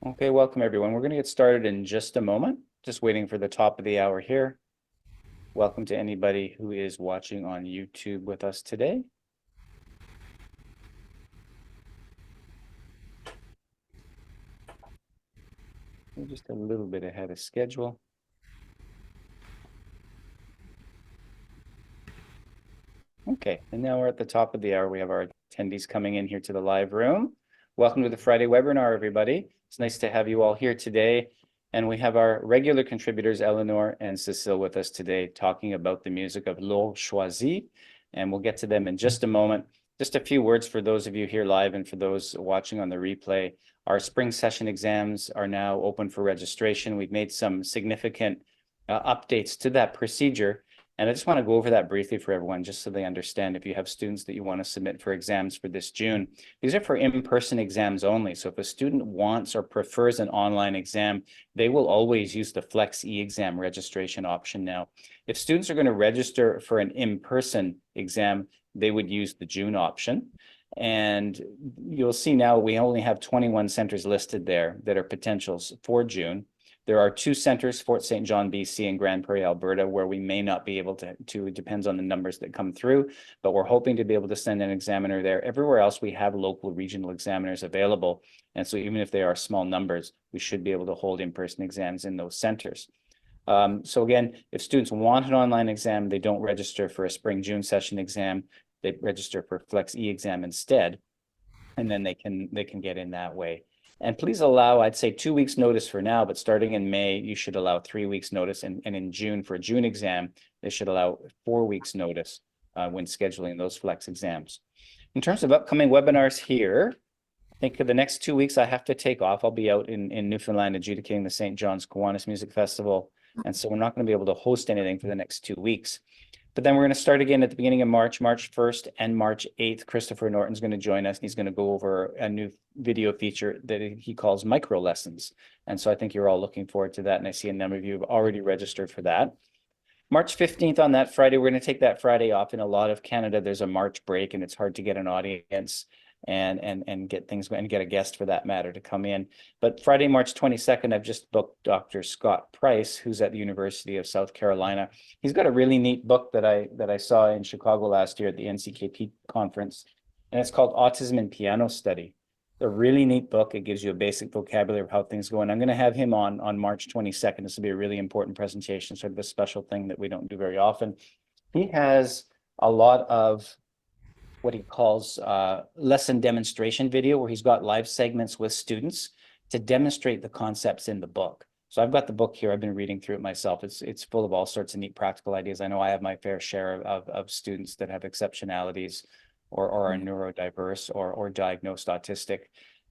Okay, welcome everyone. We're going to get started in just a moment. Just waiting for the top of the hour here. Welcome to anybody who is watching on YouTube with us today. We're just a little bit ahead of schedule. Okay, and now we're at the top of the hour. We have our attendees coming in here to the live room. Welcome to the Friday webinar, everybody. It's nice to have you all here today. And we have our regular contributors, Eleanor and Cecile, with us today, talking about the music of Laure Choisy. And we'll get to them in just a moment. Just a few words for those of you here live and for those watching on the replay. Our spring session exams are now open for registration. We've made some significant updates to that procedure. And I just want to go over that briefly for everyone, just so they understand if you have students that you want to submit for exams for this June. These are for in-person exams only. So if a student wants or prefers an online exam, they will always use the Flex e-exam registration option now. If students are going to register for an in-person exam, they would use the June option. And you'll see now we only have 21 centers listed there that are potentials for June. There are 2 centers, Fort St. John, BC and Grand Prairie, Alberta, where we may not be able to, it depends on the numbers that come through, but we're hoping to be able to send an examiner there. Everywhere else, we have local regional examiners available. And so even if they are small numbers, we should be able to hold in-person exams in those centers. So again, if students want an online exam, they don't register for a spring-June session exam, they register for Flex e-exam instead, and then they can get in that way. And please allow, I'd say 2 weeks notice for now, but starting in May, you should allow 3 weeks notice. And in June, for a June exam, they should allow 4 weeks notice when scheduling those Flex exams. In terms of upcoming webinars here, I think for the next 2 weeks, I have to take off. I'll be out in Newfoundland adjudicating the St. John's Kiwanis Music Festival. And so we're not going to be able to host anything for the next 2 weeks. But then we're going to start again at the beginning of March 1st and March 8th. Christopher Norton's going to join us, and he's going to go over a new video feature that he calls micro lessons. And so I think you're all looking forward to that. And I see a number of you have already registered for that. March 15th on that Friday, we're going to take that Friday off. In a lot of Canada, there's a March break and it's hard to get an audience and get things and get a guest for that matter to come in. But Friday, March 22nd, I've just booked Dr. Scott Price, who's at the University of South Carolina. He's got a really neat book that I saw in Chicago last year at the NCKP conference, and it's called Autism and Piano Study. It's a really neat book. It gives you a basic vocabulary of how things go. And I'm going to have him on March 22nd. This will be a really important presentation, sort of a special thing that we don't do very often. He has a lot of what he calls lesson demonstration video, where he's got live segments with students to demonstrate the concepts in the book. So I've got the book here. I've been reading through it myself. It's full of all sorts of neat practical ideas. I know I have my fair share of students that have exceptionalities or are neurodiverse or diagnosed autistic.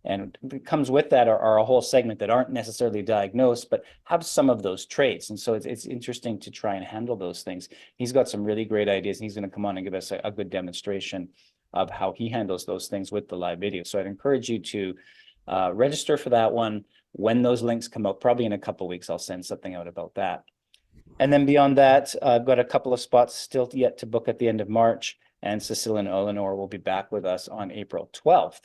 And it comes with that are a whole segment that aren't necessarily diagnosed, but have some of those traits. And so it's interesting to try and handle those things. He's got some really great ideas, and he's going to come on and give us a good demonstration of how he handles those things with the live video. So I'd encourage you to register for that one. When those links come out, probably in a couple of weeks, I'll send something out about that. And then beyond that, I've got a couple of spots still yet to book at the end of March, and Cecile and Eleanor will be back with us on April 12th.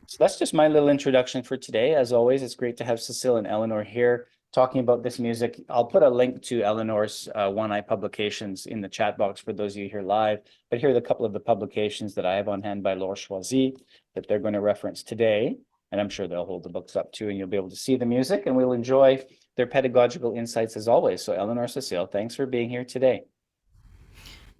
So that's just my little introduction for today. As always, it's great to have Cecile and Eleanor here talking about this music. I'll put a link to Eleanor's One Eye publications in the chat box for those of you here live. But here are a couple of the publications that I have on hand by Laure Choisy that they're going to reference today. And I'm sure they'll hold the books up too, and you'll be able to see the music, and we'll enjoy their pedagogical insights as always. So Eleanor, Cecile, thanks for being here today.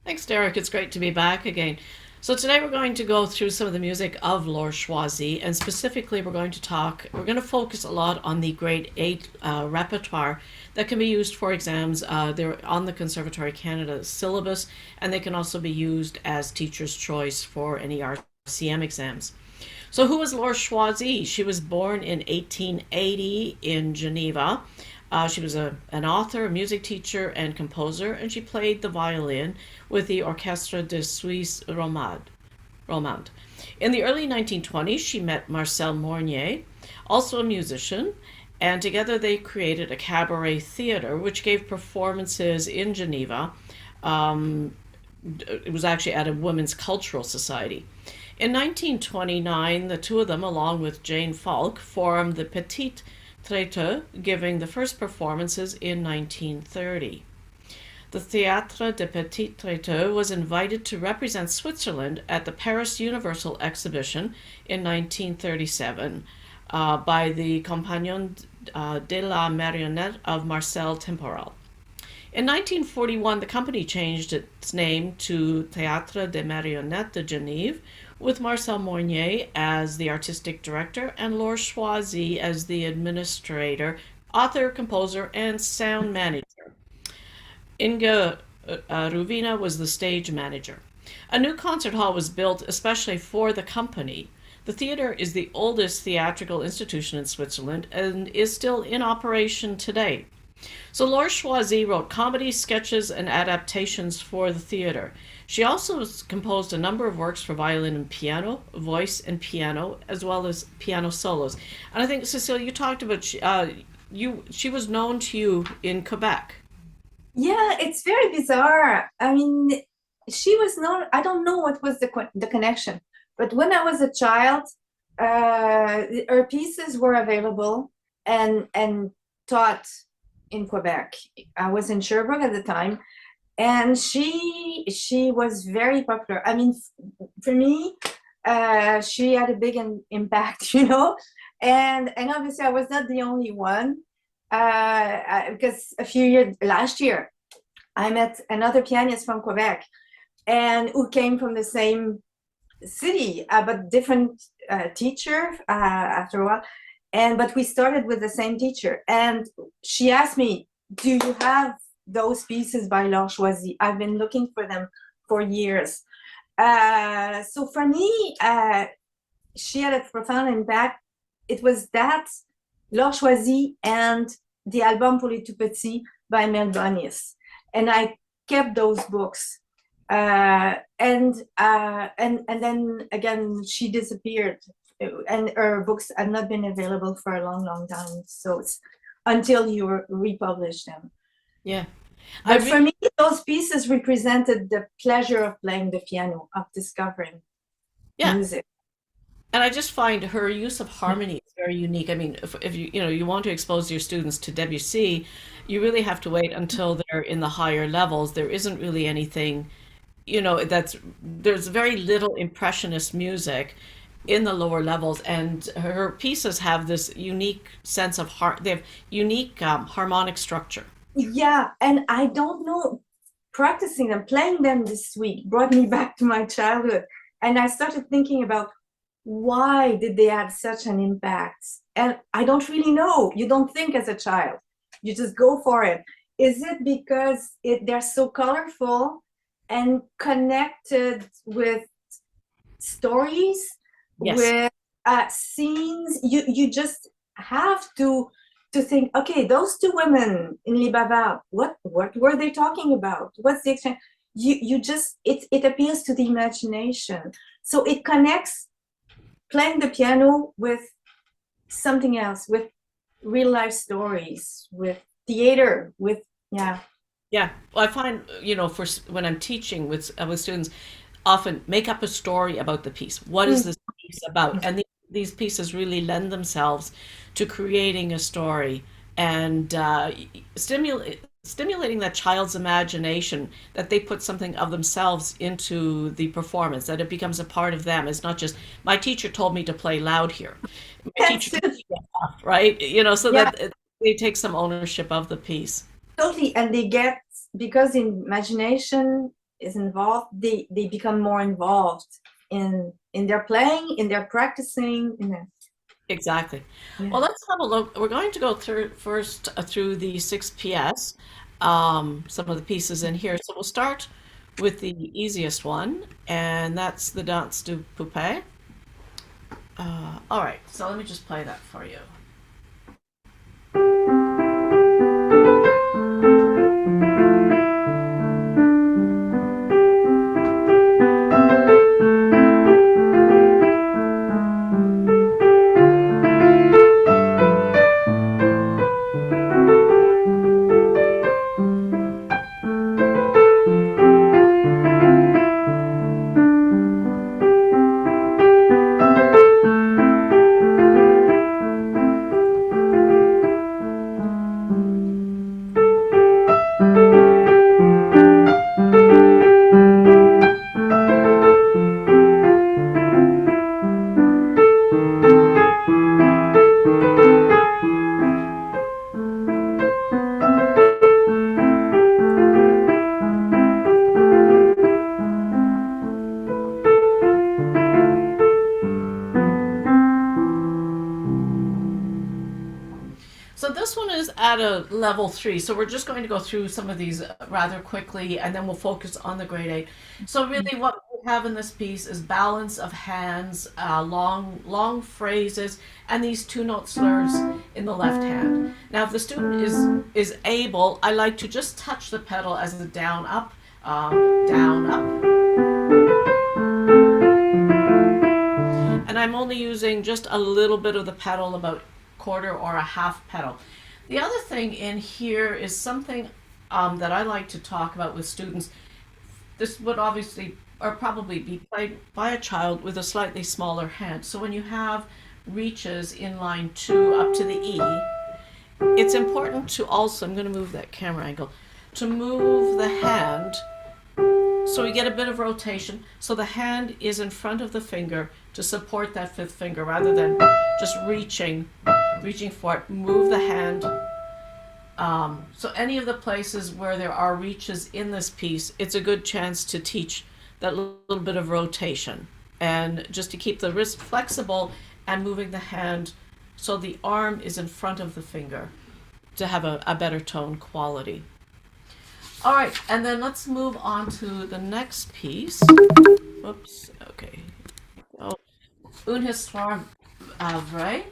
Thanks, Derek. It's great to be back again. So today we're going to go through some of the music of Laure Choisy, and specifically we're going to focus a lot on the grade 8 repertoire that can be used for exams. They're on the Conservatory Canada syllabus, and they can also be used as teacher's choice for any RCM exams. So who was Laure Choisy? She was born in 1880 in Geneva. She was an author, a music teacher, and composer, and she played the violin with the Orchestre de Suisse Romande. In the early 1920s, she met Marcel Mornier, also a musician, and together they created a cabaret theater, which gave performances in Geneva. It was actually at a women's cultural society. In 1929, the two of them, along with Jane Falk, formed the Petit Traiteux, giving the first performances in 1930. The Théâtre des Petits Traiteux was invited to represent Switzerland at the Paris Universal Exhibition in 1937 by the Compagnon de la Marionnette of Marcel Temporal. In 1941, the company changed its name to Théâtre des Marionnettes de Genève, with Marcel Moynier as the artistic director and Laure Choisy as the administrator, author, composer, and sound manager. Inga Ruvina was the stage manager. A new concert hall was built especially for the company. The theater is the oldest theatrical institution in Switzerland and is still in operation today. So Laure Choisy wrote comedies, sketches, and adaptations for the theater. She also composed a number of works for violin and piano, voice and piano, as well as piano solos. And I think, Cecile, you talked about she was known to you in Quebec. Yeah, it's very bizarre. I mean, she was not, I don't know what was the connection, but when I was a child, her pieces were available and taught in Quebec. I was in Sherbrooke at the time, and she was very popular. I mean, for me, she had a big impact, you know, and obviously I was not the only one. Because last year, I met another pianist from Quebec, and who came from the same city, but different teacher after a while. But we started with the same teacher, and she asked me, "Do you have those pieces by Laure Choisy? I've been looking for them for years." So for me, she had a profound impact. It was that Laure Choisy and the Album pour les tout petits by Mel Bonis, and I kept those books. And then again, she disappeared, and her books had not been available for a long time. So it's until you republished them. Yeah. But for me, those pieces represented the pleasure of playing the piano, of discovering music. And I just find her use of harmony is very unique. I mean, if you want to expose your students to Debussy, you really have to wait until they're in the higher levels. There isn't really anything, there's very little impressionist music in the lower levels, and her pieces have this unique sense of they have unique harmonic structure. Yeah, and I don't know, practicing them, playing them this week brought me back to my childhood, and I started thinking about why did they have such an impact? And I don't really know. You don't think as a child. You just go for it. Is it because they're so colorful and connected with stories, Yes. with scenes? You just have to think, okay, those two women in Les Bavards, what were they talking about? What's the exchange? You just, it appeals to the imagination. So it connects playing the piano with something else, with real life stories, with theater, with yeah. Well, I find for when I'm teaching with students, often make up a story about the piece. What is this piece about? And these pieces really lend themselves to creating a story and stimulating that child's imagination, that they put something of themselves into the performance, that it becomes a part of them. It's not just, my teacher told me to play loud here. My teacher told me to laugh, right? So that they take some ownership of the piece. Totally. And they get, because the imagination is involved, they become more involved in their playing, in their practicing, in their... Exactly. Yeah. Well, let's have a look. We're going to go first through the 6 PS, some of the pieces in here. So we'll start with the easiest one, and that's the Danse du Poupée. All right, so let me just play that for you. this one is at a level 3, so we're just going to go through some of these rather quickly, and then we'll focus on the grade 8. So really, what we have in this piece is balance of hands, long phrases, and these two-note slurs in the left hand. Now, if the student is able, I like to just touch the pedal as a down up, down up. And I'm only using just a little bit of the pedal, about quarter or a half pedal. The other thing in here is something that I like to talk about with students. This would obviously or probably be played by a child with a slightly smaller hand. So when you have reaches in line 2 up to the E, it's important to also, I'm going to move that camera angle, to move the hand so we get a bit of rotation, so the hand is in front of the finger to support that fifth finger rather than just reaching for it. Move the hand. So any of the places where there are reaches in this piece, it's a good chance to teach that little bit of rotation, and just to keep the wrist flexible and moving the hand so the arm is in front of the finger to have a better tone quality. All right, and then let's move on to the next piece. Whoops, okay. Oh, Une histoire vraie.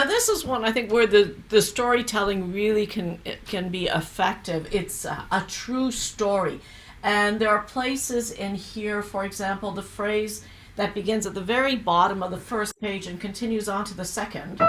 This is one I think where the storytelling really can be effective. It's a true story, and there are places in here, for example, the phrase that begins at the very bottom of the first page and continues on to the second.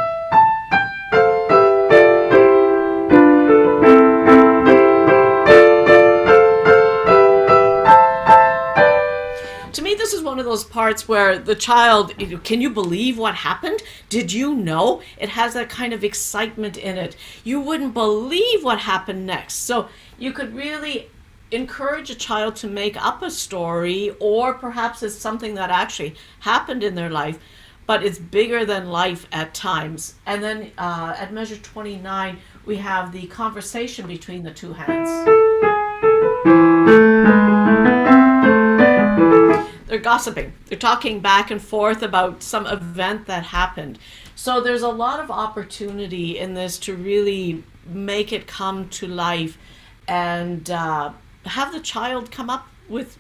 To me, this is one of those parts where the child, can you believe what happened? Did you know? It has that kind of excitement in it. You wouldn't believe what happened next. So you could really encourage a child to make up a story, or perhaps it's something that actually happened in their life, but it's bigger than life at times. And then at measure 29, we have the conversation between the two hands. They're gossiping. They're talking back and forth about some event that happened. So there's a lot of opportunity in this to really make it come to life and have the child come up with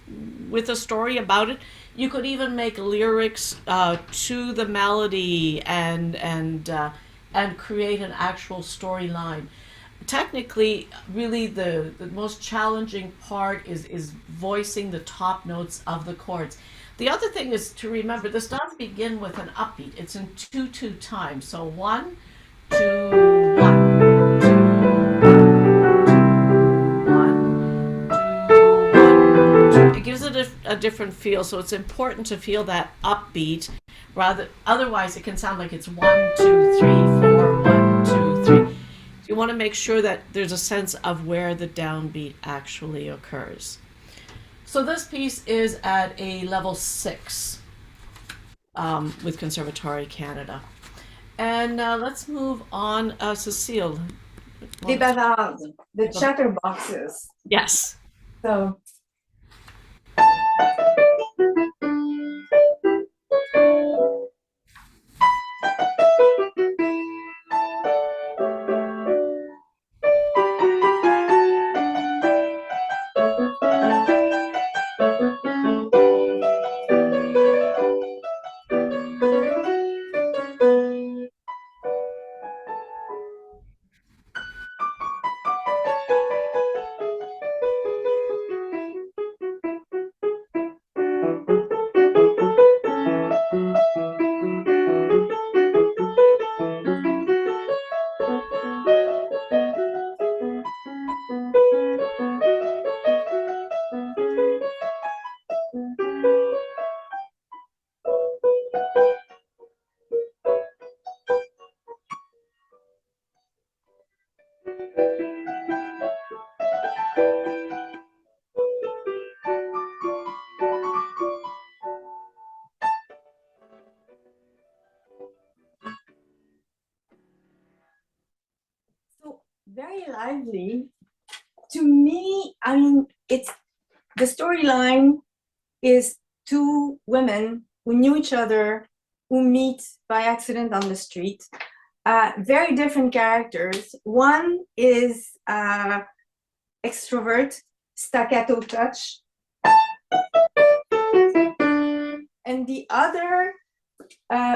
a story about it. You could even make lyrics to the melody and create an actual storyline. Technically, really the most challenging part is voicing the top notes of the chords. The other thing is to remember this does begin with an upbeat. It's in 2/2 time. So 1, 2, 1, 2, 1. a different feel, so it's important to feel that upbeat. Otherwise, it can sound like it's 1, 2, 3, 4, 1, 2, 3. You want to make sure that there's a sense of where the downbeat actually occurs. So this piece is at a level 6 with Conservatory Canada. And let's move on. Cecile. Les bavardes, the chatterboxes. Yes. So. Very lively. To me, I mean, it's the storyline is two women who knew each other, who meet by accident on the street. Very different characters. One is extrovert, staccato touch, and the other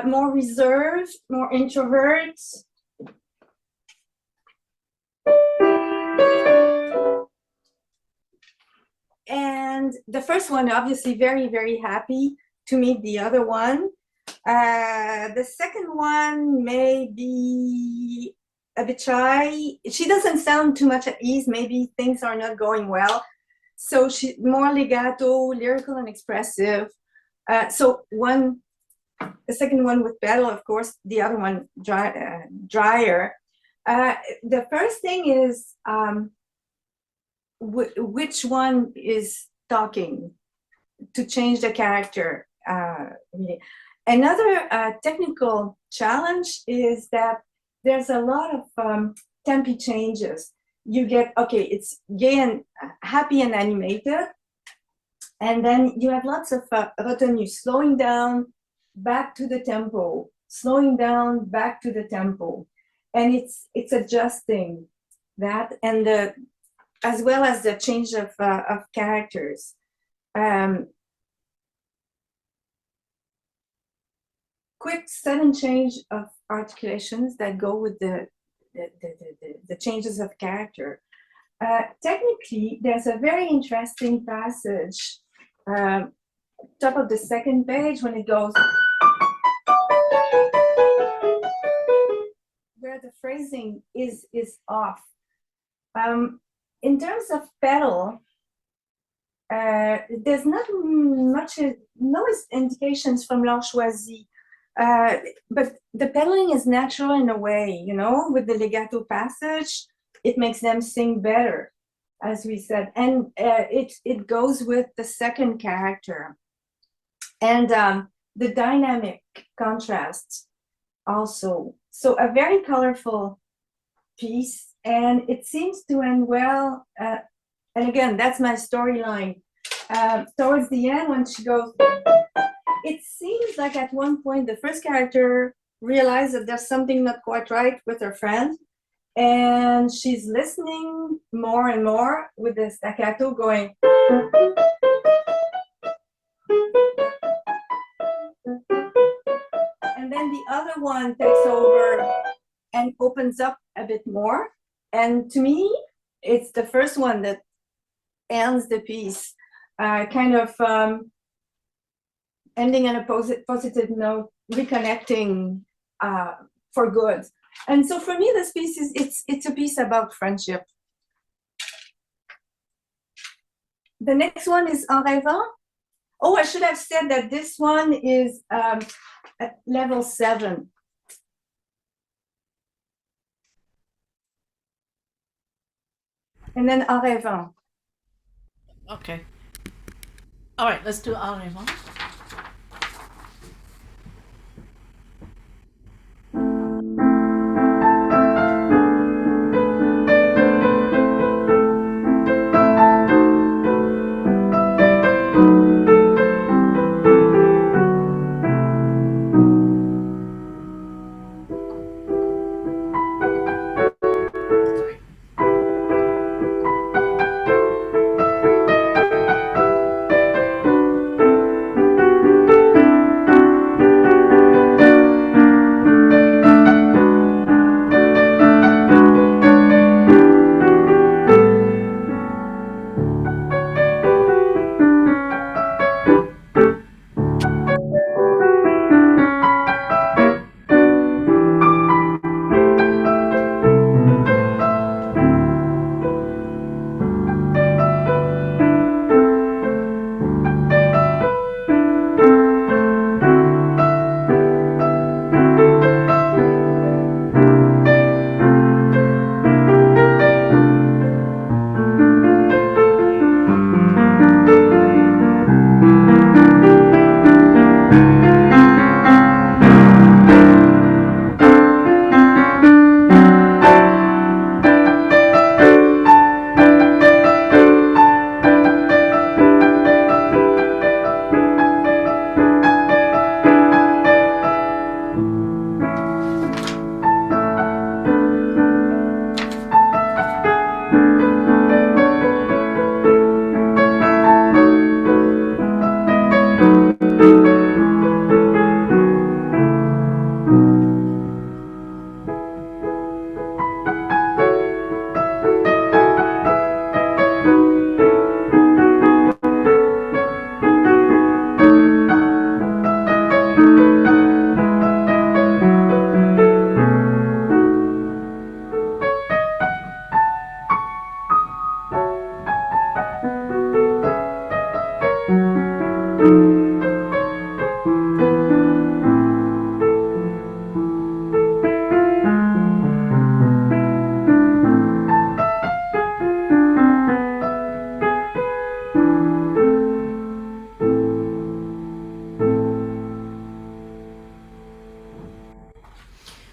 more reserved, more introvert. And the first one, obviously, very, very happy to meet the other one. The second one may be a bit shy. She doesn't sound too much at ease. Maybe things are not going well. So she's more legato, lyrical and expressive. So the second one with pedal, of course, the other one drier. The first thing is which one is talking to change the character. Really. Another technical challenge is that there's a lot of tempi changes. You get, okay, it's gay and happy and animated, and then you have lots of retenue, slowing down, back to the tempo, slowing down, back to the tempo, and it's adjusting that, and as well as the change of characters. Quick sudden change of articulations that go with the changes of character. Technically, there's a very interesting passage, top of the second page, when it goes, where the phrasing is off. In terms of pedal, there's not much, no indications from Laure Choisy, but the pedaling is natural in a way, you know, with the legato passage, it makes them sing better, as we said, and it goes with the second character, and the dynamic contrast also. So a very colorful piece, and it seems to end well. And again, that's my storyline. Towards the end, when she goes, it seems like at one point the first character realized that there's something not quite right with her friend, and she's listening more and more with the staccato going. And then the other one takes over and opens up a bit more. And to me, it's the first one that ends the piece, kind of ending on a positive note, reconnecting for good. And so for me, this piece it's a piece about friendship. The next one is En rêvant. Oh, I should have said that this one is at level 7. And then en rêvant. Okay. All right, let's do En Rêvant. Sorry.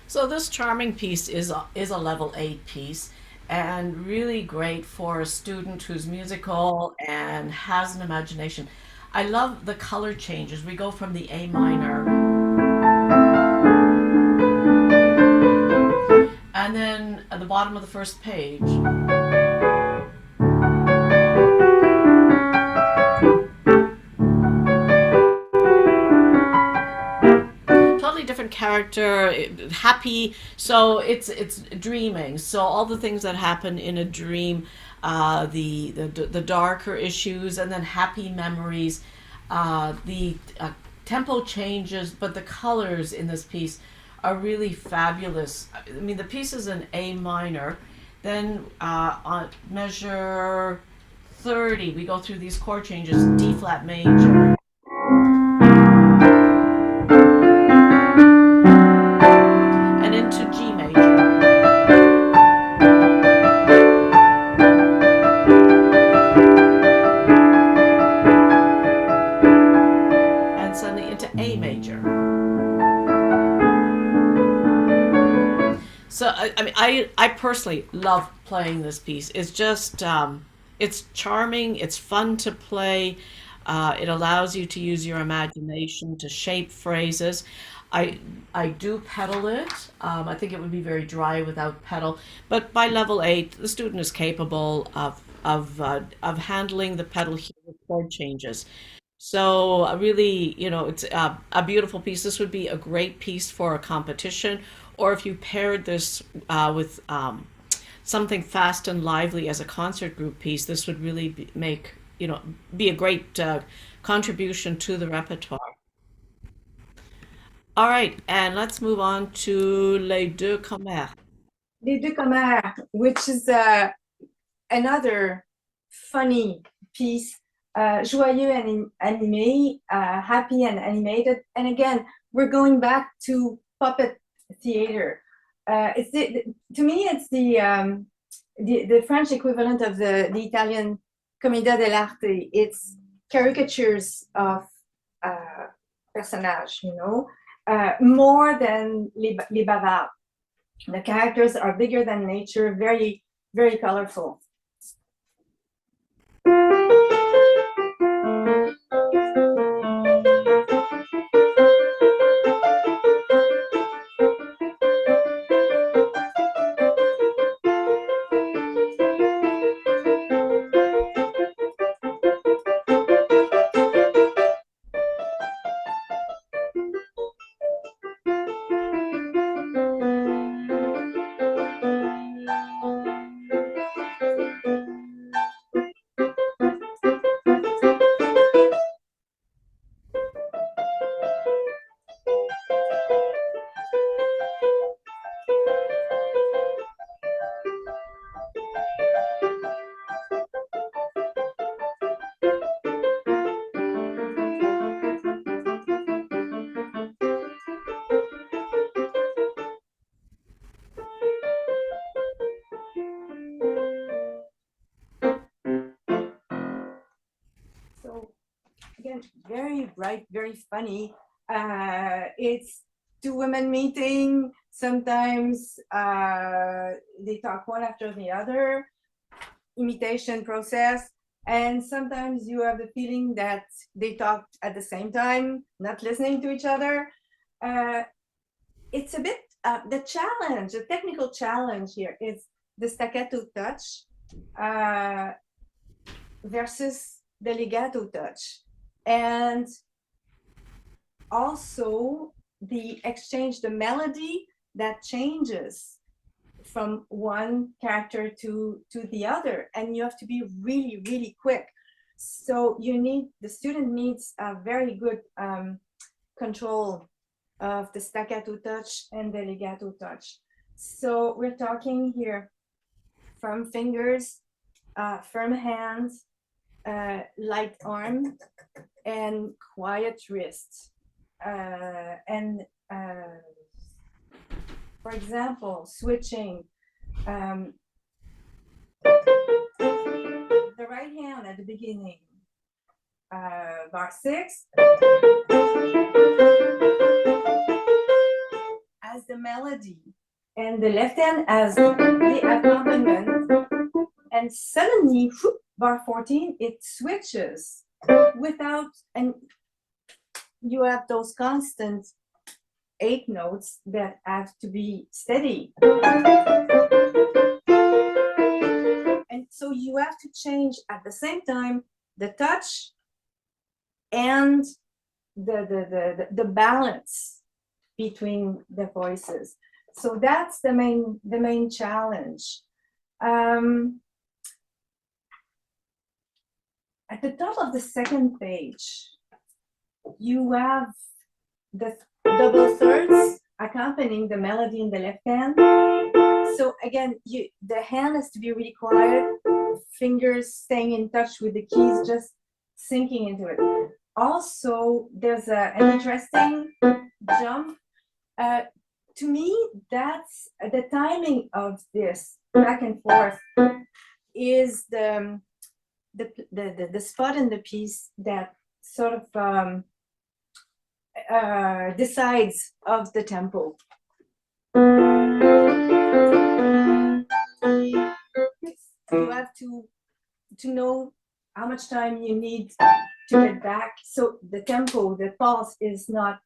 So this charming piece is a level 8 piece, and really great for a student who's musical and has an imagination. I love the color changes. We go from the A minor, and then at the bottom of the first page, totally different character, happy. So it's dreaming. So all the things that happen in a dream, the darker issues, and then happy memories. The tempo changes, but the colors in this piece are really fabulous. I mean, the piece is in A minor. Then on measure 30, we go through these chord changes: D flat major, and into G major, and suddenly into A major. So I mean, I personally love playing this piece. It's just it's charming. It's fun to play. It allows you to use your imagination to shape phrases. I I do pedal it. I think it would be very dry without pedal. But by level 8, the student is capable of handling the pedal here with chord changes. So really, it's a beautiful piece. This would be a great piece for a competition, or if you paired this with something fast and lively as a concert group piece, this would really be a great contribution to the repertoire. All right, and let's move on to Les Deux Commères. Les Deux Commères, which is another funny piece. joyeux and animé, happy and animated. And again, we're going back to puppet theater. To me, it's the French equivalent of the Italian Commedia dell'arte. It's caricatures of personnages, you know, more than les bavards. The characters are bigger than nature, very, very colorful. Again, very bright, very funny. It's two women meeting. Sometimes they talk one after the other, imitation process. And sometimes you have the feeling that they talk at the same time, not listening to each other. It's a bit, the challenge, the technical challenge here is the staccato touch versus the legato touch. And also the exchange, the melody that changes from one character to the other, and you have to be really, really quick. So the student needs a very good control of the staccato touch and the legato touch. So we're talking here firm fingers, firm hands, light arm, and quiet wrist. For example, switching the right hand at the beginning, bar 6, as the melody, and the left hand as the accompaniment, and suddenly, whoop, bar 14, it switches without, and you have those constant 8 notes that have to be steady. And so you have to change at the same time the touch and the balance between the voices. So that's the main challenge. At the top of the second page, you have the double thirds accompanying the melody in the left hand. So again, the hand has to be really quiet, fingers staying in touch with the keys, just sinking into it. Also, there's an interesting jump. To me, that's the timing of this back and forth is the spot in the piece that sort of decides of the tempo. You have to know how much time you need to get back, so the tempo, the pulse is not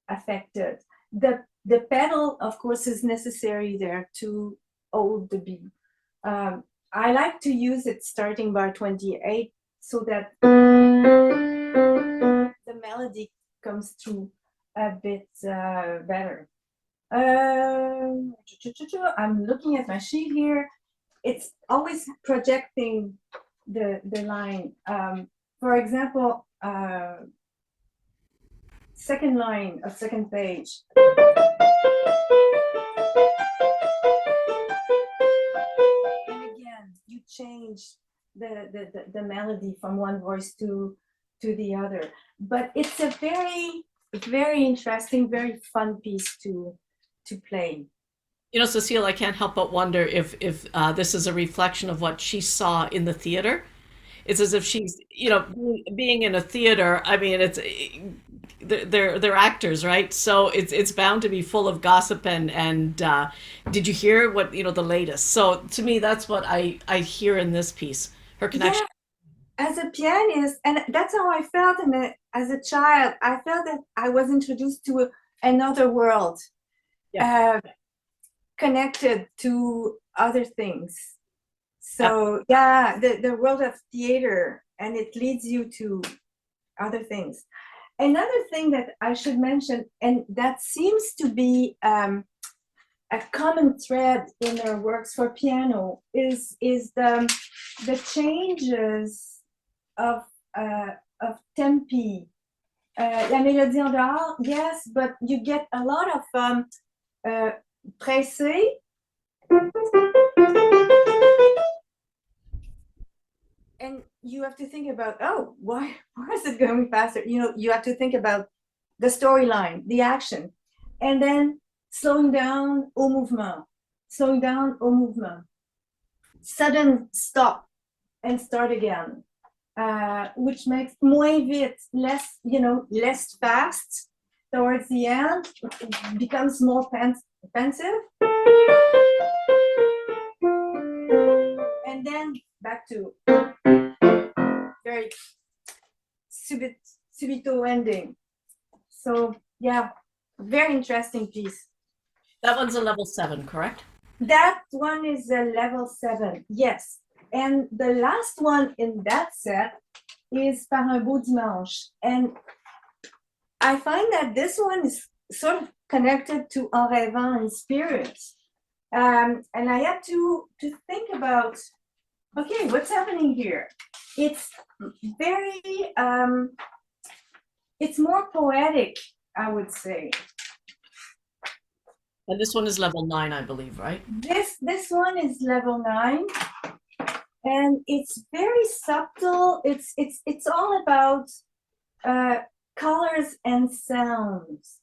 affected. The pedal, of course, is necessary there to hold the beat. I like to use it starting bar 28 so that the melody comes through a bit better. I'm looking at my sheet here. It's always projecting the line. For example, second line of second page. And again, you change the melody from one voice to the other. But it's a very interesting, very fun piece to play. You know, Cecile, I can't help but wonder if this is a reflection of what she saw in the theater. It's as if she's, you know, being in a theater. I mean, it's they're actors, right? So it's bound to be full of gossip and did you hear what, you know, the latest? So to me, that's what I hear in this piece. Her Yeah, connection. as a pianist, and that's how I felt as a child. I felt that I was introduced to another world, Yeah. uh, connected to other things. So yeah, the world of theater, and it leads you to other things. Another thing that I should mention, and that seems to be a common thread in their works for piano, is the changes of tempi. La mélodie en dehors, yes, but you get a lot of pressé. And you have to think about, oh, why is it going faster? You know, you have to think about the storyline, the action, and then slowing down au mouvement, slowing down au mouvement, sudden stop and start again, which makes moins vite, less, you know, less fast. Towards the end, it becomes more pensive. And then back to very subito ending. So yeah, very interesting piece. That one's a level 7, correct? That one is a level 7, yes. And the last one in that set is Par un beau dimanche. And I find that this one is sort of connected to En rêvant in spirit. And I had to think about, okay, what's happening here? It's very, it's more poetic, I would say. And this one is level 9, I believe, right? This one is level 9, and it's very subtle. It's all about colors and sounds.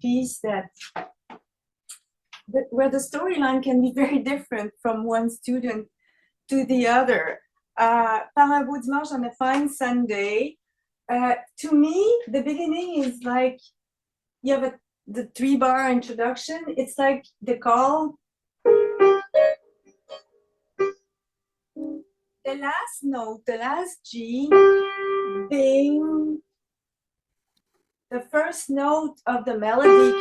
piece where the storyline can be very different from one student to the other. Par un beau dimanche on a fine Sunday. To me, the beginning is like you have the 3-bar introduction. It's like the call. The last note, the last G, being the first note of the melody.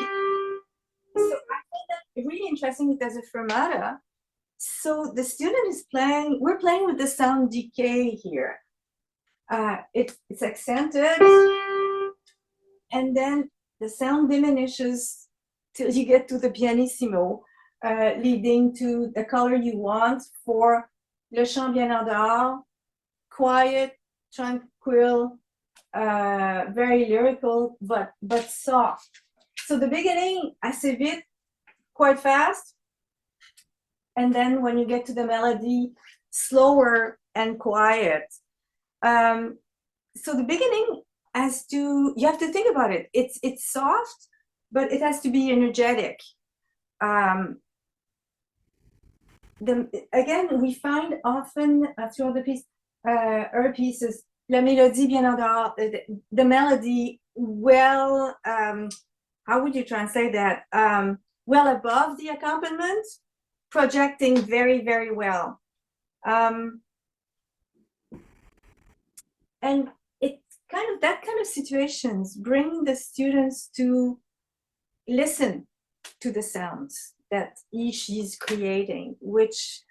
So I think that's really interesting as a fermata. So the student is playing, we're playing with the sound decay here. It's accented, and then the sound diminishes till you get to the pianissimo, leading to the color you want for le chant bien en dehors, quiet, tranquil, very lyrical, but soft. So the beginning, assez vite, quite fast, and then when you get to the melody, slower and quiet. So the beginning has to, you have to think about it. It's soft, but it has to be energetic. Again, we find often throughout the piece, her pieces, la mélodie bien en dehors, the melody well, how would you translate that? Well above the accompaniment, projecting very, very well. And it's kind of that kind of situations bring the students to listen to the sounds that she's creating, which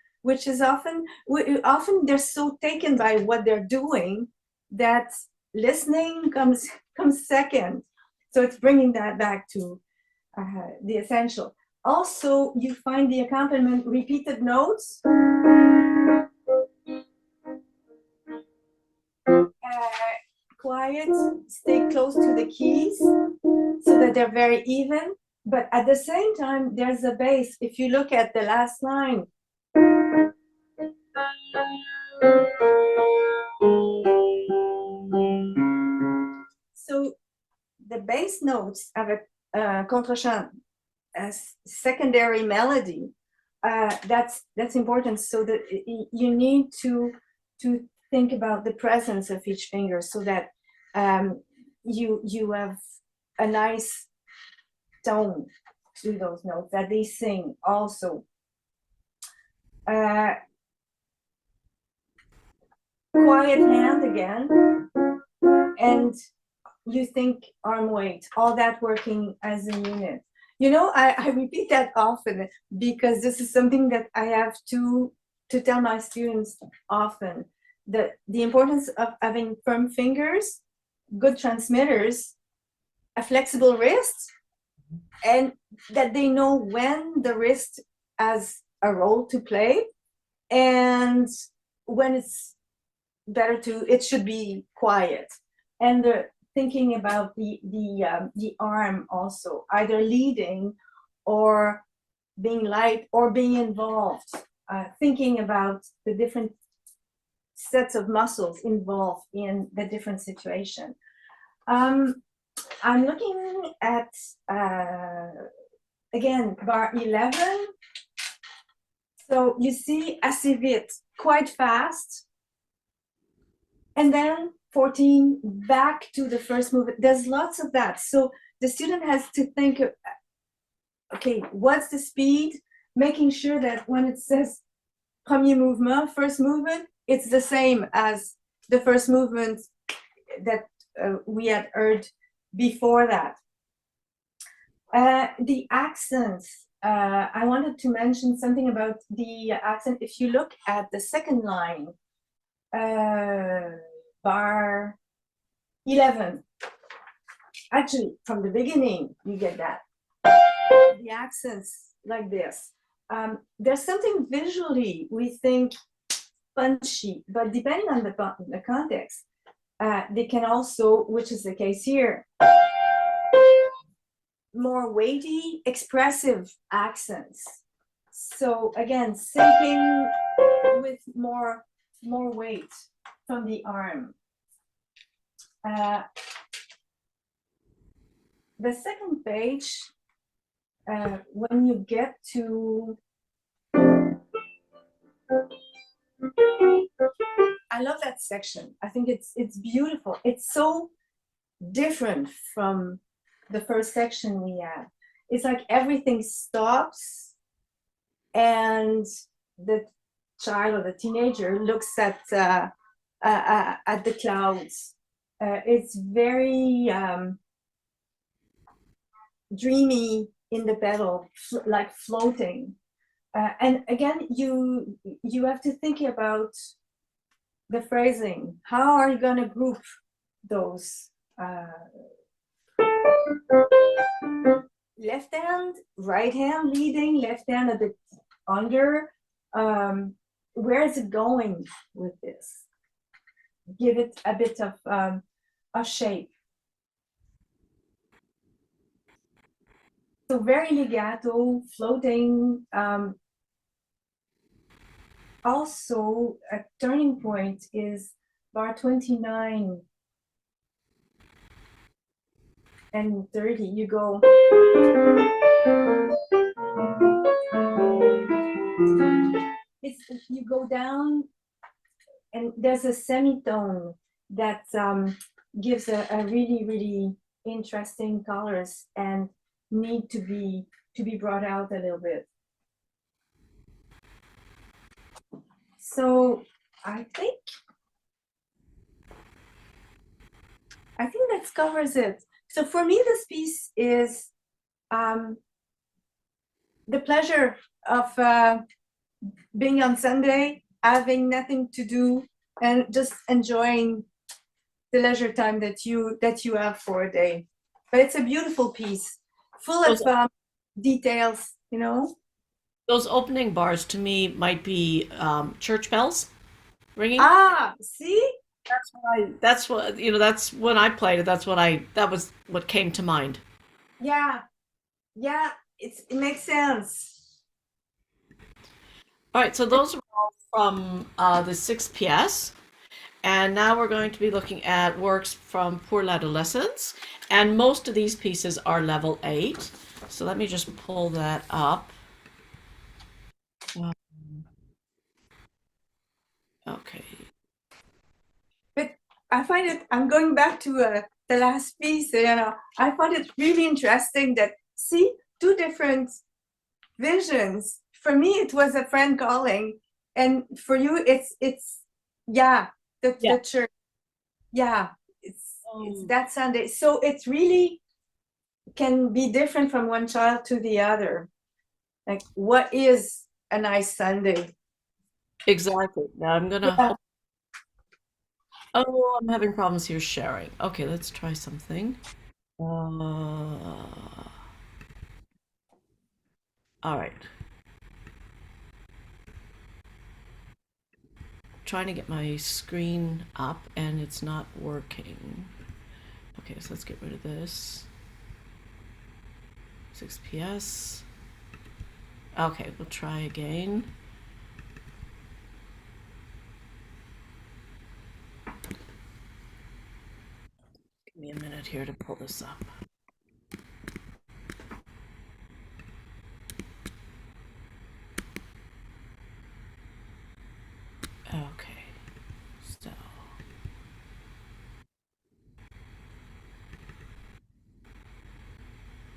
is often they're so taken by what they're doing that listening comes second. So it's bringing that back to the essential. Also, you find the accompaniment repeated notes. Quiet, stay close to the keys so that they're very even. But at the same time, there's a bass. If you look at the last line, so the bass notes have a contre-chant, a secondary melody. That's important. So that you need to think about the presence of each finger, so that you have a nice tone to those notes that they sing also. Quiet hand again, and you think arm weight, all that working as a unit. You know, I repeat that often because this is something that I have to tell my students often. The importance of having firm fingers, good transmitters, a flexible wrist, and that they know when the wrist has a role to play and when it's better it should be quiet. And thinking about the arm also, either leading or being light or being involved, thinking about the different sets of muscles involved in the different situation. I'm looking at, again, bar 11. So you see assez vite, quite fast. And then 14, back to the first movement. There's lots of that. So the student has to think, okay, what's the speed? Making sure that when it says premier mouvement, first movement, it's the same as the first movement that we had heard before that. The accents, I wanted to mention something about the accent. If you look at the second line, bar 11, actually from the beginning you get that, the accents like this. There's something visually we think punchy, but depending on the context, they can also, which is the case here, more weighty, expressive accents. So again, sinking with more weight from the arm. the second page, when you get to, I love that section. I think it's beautiful. It's so different from the first section we had. It's like everything stops and the child or the teenager looks at the clouds. It's very dreamy in the pedal, like floating. And again, you have to think about the phrasing. How are you going to group those? Left hand, right hand leading, left hand a bit under. Where is it going with this? Give it a bit of a shape. So very legato, floating. Also, a turning point is bar 29 and 30. You go. You go down, and there's a semitone that gives a really, really interesting colors and need to be brought out a little bit. So I think that covers it. So for me, this piece is the pleasure of being on Sunday, having nothing to do, and just enjoying the leisure time that you have for a day. But it's a beautiful piece, full of details, you know. Those opening bars to me might be church bells ringing. Ah, see? That's what, that's when I played it. That was what came to mind. Yeah. Yeah, it makes sense. All right, so those are all from the 6PS. And now we're going to be looking at works from Pour l'Adolescence. And most of these pieces are level 8. So let me just pull that up. Okay. But I find it, I'm going back to the last piece, I find it really interesting that, see, two different visions. For me, it was a friend calling, and for you, it's the church. Yeah, it's that Sunday. So it really can be different from one child to the other. Like, what is a nice Sunday? Exactly. Now I'm gonna. Oh, I'm having problems here sharing. Okay, let's try something. All right. Trying to get my screen up and it's not working. Okay, so let's get rid of this. 6PS. Okay, we'll try again. Give me a minute here to pull this up. Okay, so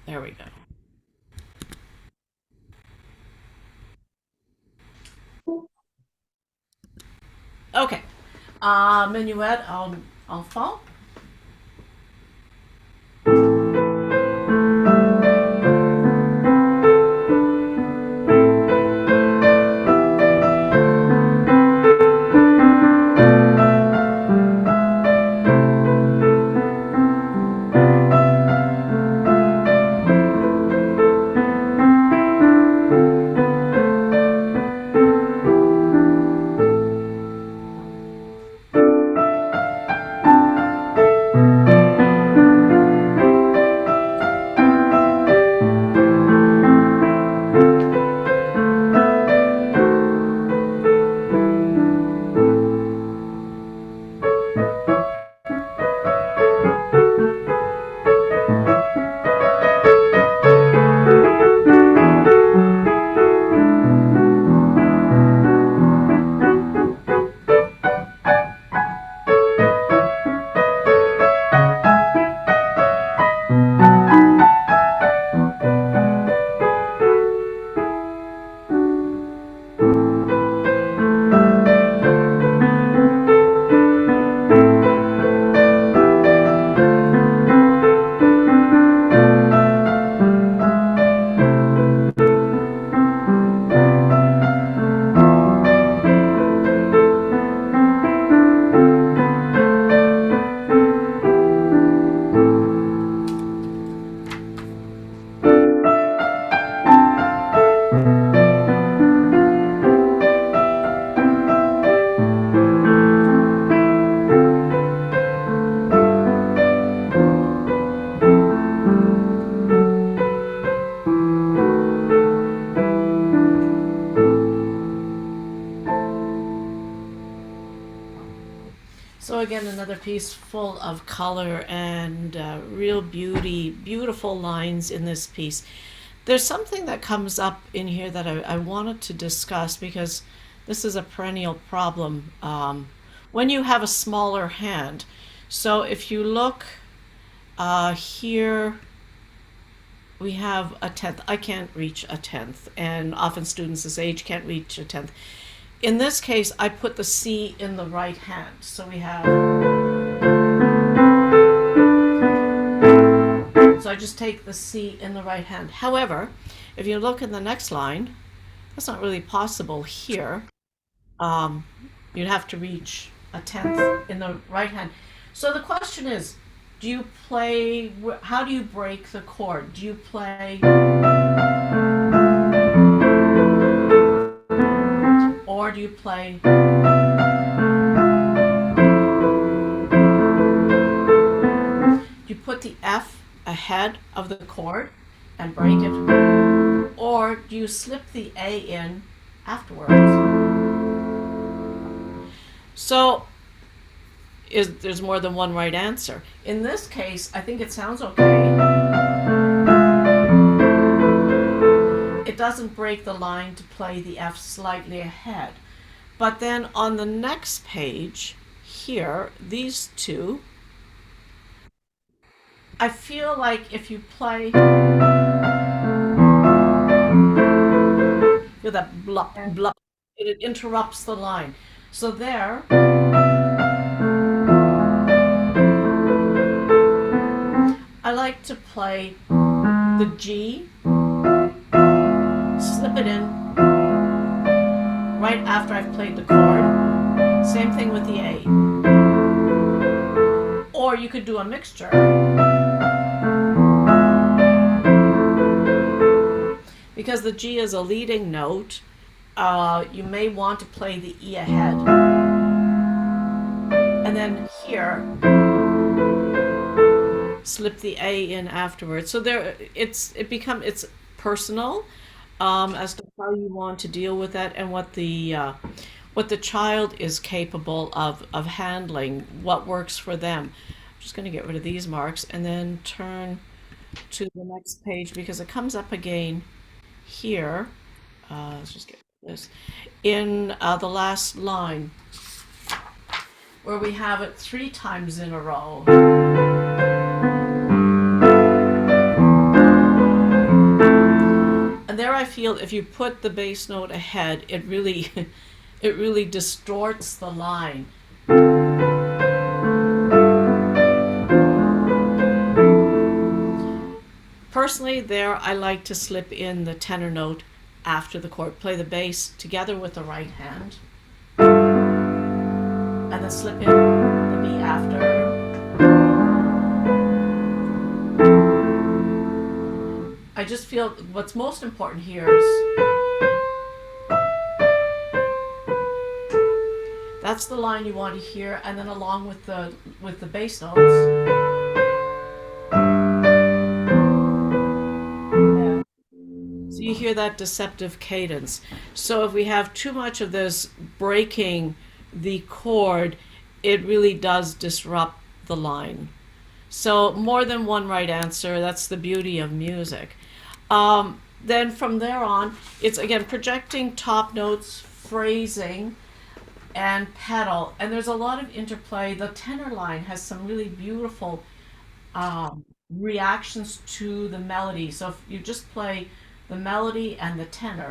there we go. Okay, minuet en enfant. again, another piece full of color and real beauty, beautiful lines in this piece. There's something that comes up in here that I wanted to discuss because this is a perennial problem when you have a smaller hand. So if you look here, we have a tenth. I can't reach a tenth, and often students this age can't reach a tenth. In this case, I put the C in the right hand. So we have, so I just take the C in the right hand. However, if you look in the next line, that's not really possible here. You'd have to reach a tenth in the right hand. So the question is, do you play, how do you break the chord? Do you play, or do you play, you put the F ahead of the chord and break it, or do you slip the A in afterwards? So there's more than one right answer. In this case, I think it sounds okay. It doesn't break the line to play the F slightly ahead. But then on the next page here, these two, I feel like if you play, feel that blup, blup, it interrupts the line. So there, I like to play the G, slip it in right after I've played the chord. Same thing with the A. Or you could do a mixture. Because the G is a leading note, you may want to play the E ahead. And then here, slip the A in afterwards. So there, it's personal as to how you want to deal with that and what the child is capable of handling, what works for them. I'm just going to get rid of these marks and then turn to the next page because it comes up again here. Let's just get this in the last line where we have it 3 times in a row. And there I feel if you put the bass note ahead, it really it really distorts the line. Personally, there I like to slip in the tenor note after the chord, play the bass together with the right hand, and then slip in the B after. I just feel what's most important here is that's the line you want to hear, and then along with the bass notes. Yeah. So you hear that deceptive cadence. So if we have too much of this breaking the chord, it really does disrupt the line. So more than one right answer. That's the beauty of music. Then from there on, it's again projecting top notes, phrasing, and pedal. And there's a lot of interplay. The tenor line has some really beautiful reactions to the melody. So if you just play the melody and the tenor.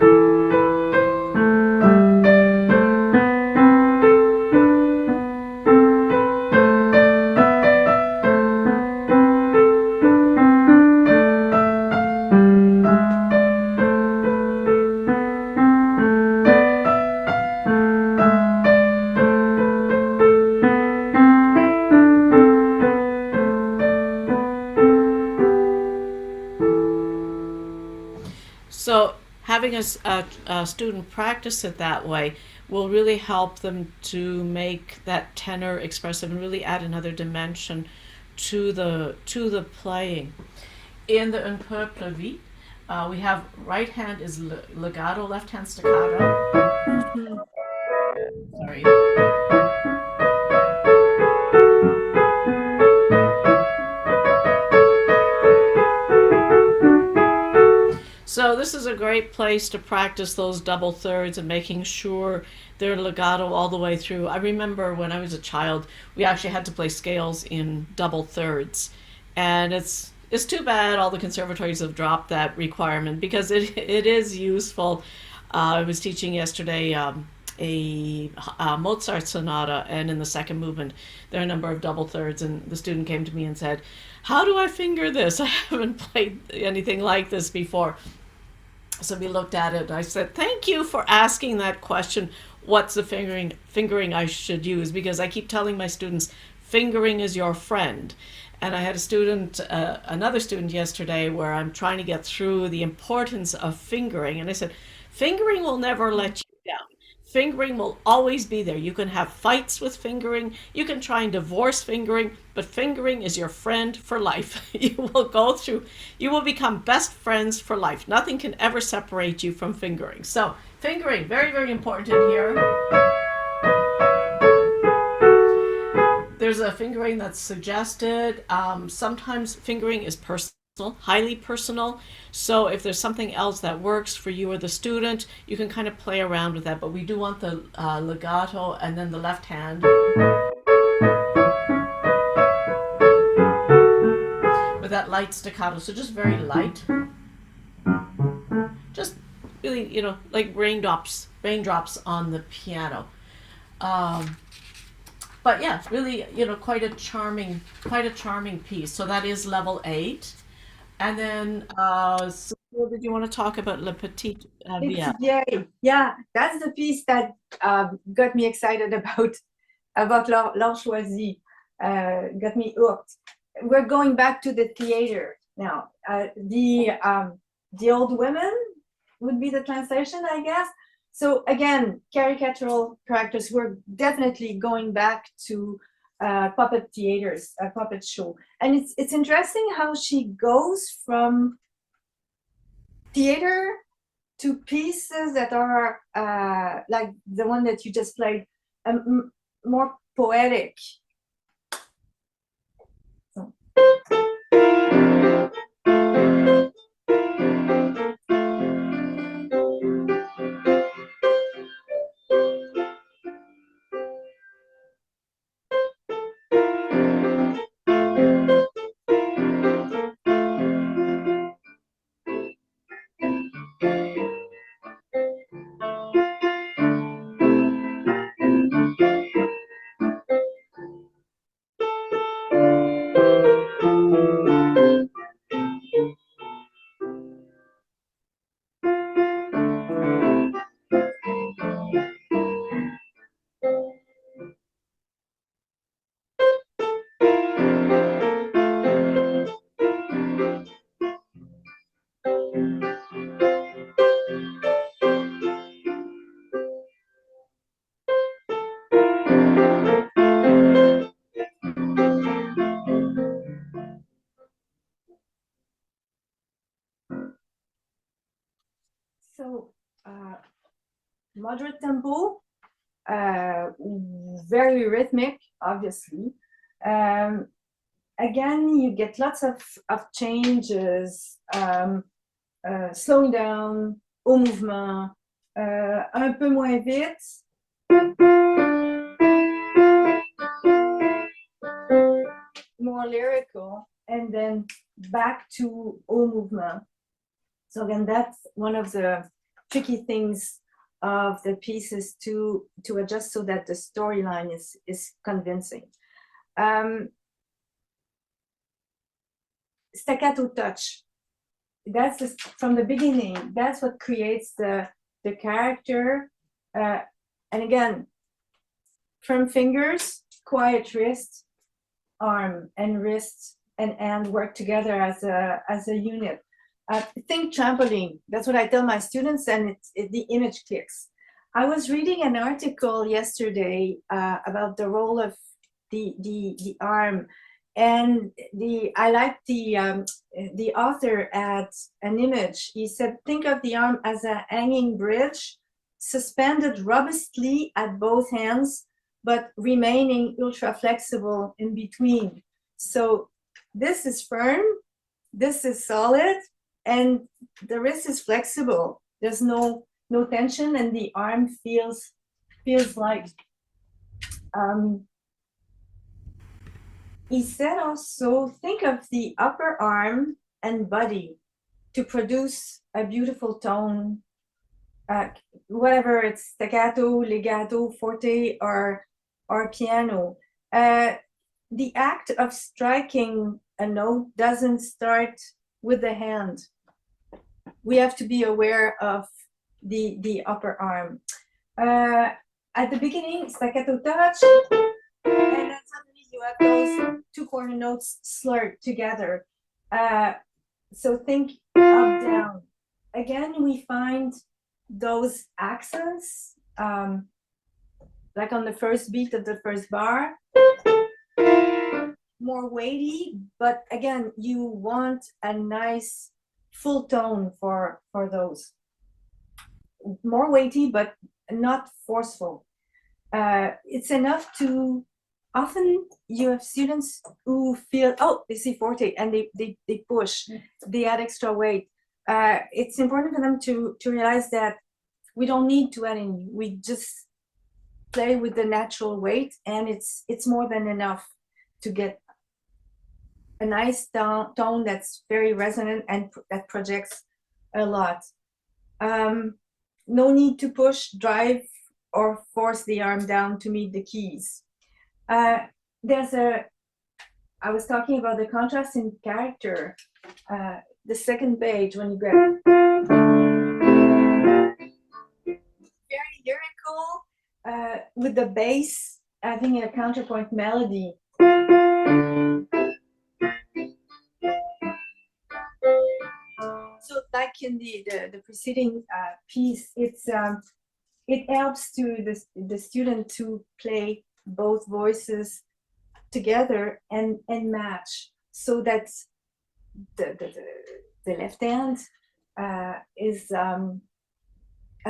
So having a student practice it that way will really help them to make that tenor expressive and really add another dimension to the playing. In the Un peu plus vite, we have right hand is legato, left hand staccato. Sorry. So this is a great place to practice those double thirds and making sure they're legato all the way through. I remember when I was a child, we actually had to play scales in double thirds, and it's too bad all the conservatories have dropped that requirement because it is useful. I was teaching yesterday a Mozart sonata, and in the second movement, there are a number of double thirds. And the student came to me and said, "How do I finger this? I haven't played anything like this before." So we looked at it. I said, "Thank you for asking that question. What's the fingering I should use?" Because I keep telling my students, fingering is your friend. And I had a student, another student yesterday, where I'm trying to get through the importance of fingering, and I said, fingering will never let you down. Fingering will always be there. You can have fights with fingering. You can try and divorce fingering, but fingering is your friend for life. You will become best friends for life. Nothing can ever separate you from fingering. So, fingering, very, very important in here. There's a fingering that's suggested. Sometimes fingering is personal, highly personal. So if there's something else that works for you or the student, you can kind of play around with that. But we do want the legato and then the left hand with that light staccato. So just very light. Just really, like raindrops on the piano. But yeah, really, quite a charming piece. So that is level 8. And then, Cecile, did you want to talk about Le Petit It's Vielle? yay. Yeah, that's the piece that got me excited about Laure Choisy. Got me hooked. We're going back to the theater now. The old women would be the translation, I guess. So again, caricatural characters. We're definitely going back to puppet theaters, a puppet show, and it's interesting how she goes from theater to pieces that are like the one that you just played, more poetic. So. So, moderate tempo, very rhythmic, obviously. Again, you get lots of changes, slowing down, au mouvement, un peu moins vite. More lyrical, and then back to au mouvement. So again, that's one of the tricky things of the pieces to adjust so that the storyline is convincing. Staccato touch. That's just from the beginning. That's what creates the character. And again, firm fingers, quiet wrist, arm and wrist and hand work together as a unit. Think trampoline. That's what I tell my students, and the image clicks. I was reading an article yesterday about the role of the arm, and I like the author at an image. He said, think of the arm as a hanging bridge, suspended robustly at both ends, but remaining ultra flexible in between. So this is firm, this is solid, and the wrist is flexible. There's no tension, and the arm feels light. He said also, think of the upper arm and body to produce a beautiful tone, whatever it's staccato, legato, forte, or piano. The act of striking a note doesn't start with the hand. We have to be aware of the upper arm. At the beginning, staccato touch, and then suddenly you have those two corner notes slurred together. So think up, down. Again, we find those accents, like on the first beat of the first bar, more weighty, but again, you want a nice full tone for those. More weighty, but not forceful. It's enough to, often you have students who feel, oh, they see forte, and they push, they add extra weight. It's important for them to realize that we don't need to add any, we just play with the natural weight, and it's more than enough to get a nice tone that's very resonant and that projects a lot. No need to push, drive, or force the arm down to meet the keys. I was talking about the contrast in character. The second page, when you get very lyrical, with the bass having a counterpoint melody. So like in the preceding piece, it helps to the student to play both voices together and match, so that the left hand has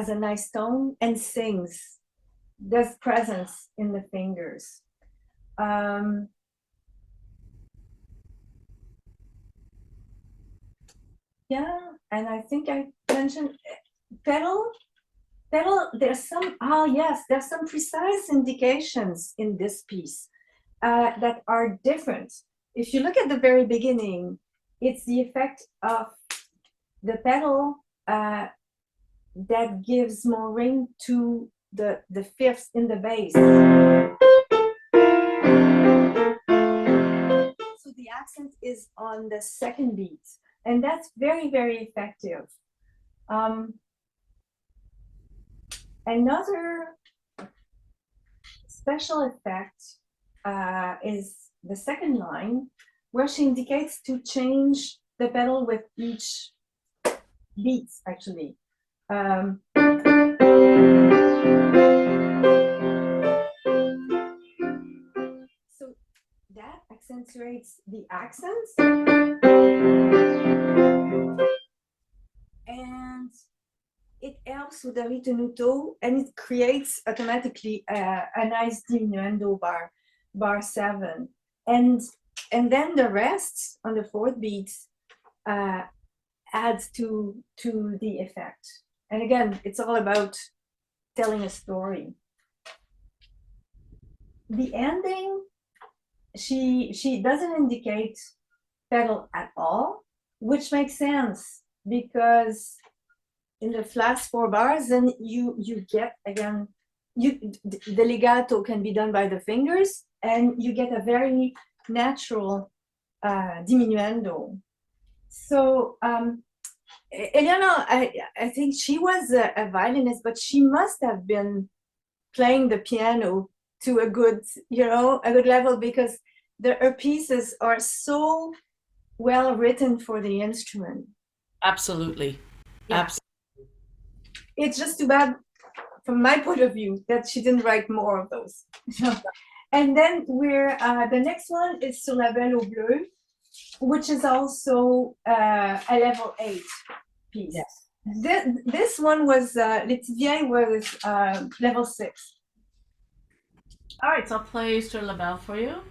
a nice tone and sings. There's presence in the fingers. Yeah, and I think I mentioned pedal. There's some, there's some precise indications in this piece that are different. If you look at the very beginning, it's the effect of the pedal that gives more ring to the fifths in the bass. So the accent is on the second beat, and that's very, very effective. Another special effect is the second line, where she indicates to change the pedal with each beat, actually. So that accentuates the accents. And it helps with the ritenuto, and it creates automatically a nice diminuendo bar 7, and then the rest on the fourth beat adds to the effect. And again, it's all about telling a story. The ending, she doesn't indicate pedal at all, which makes sense, because in the last 4 bars, then you get, again, the legato can be done by the fingers, and you get a very natural diminuendo. So Eleanor, I think she was a violinist, but she must have been playing the piano to a good level, because her pieces are so well written for the instrument. Absolutely. Yeah. Absolutely. It's just too bad, from my point of view, that she didn't write more of those. And then the next one is Sur la Belle au Bleu, which is also a level 8 piece. Yes. This one was, Letivier was level 6. All right, so I'll play Sur la Belle for you.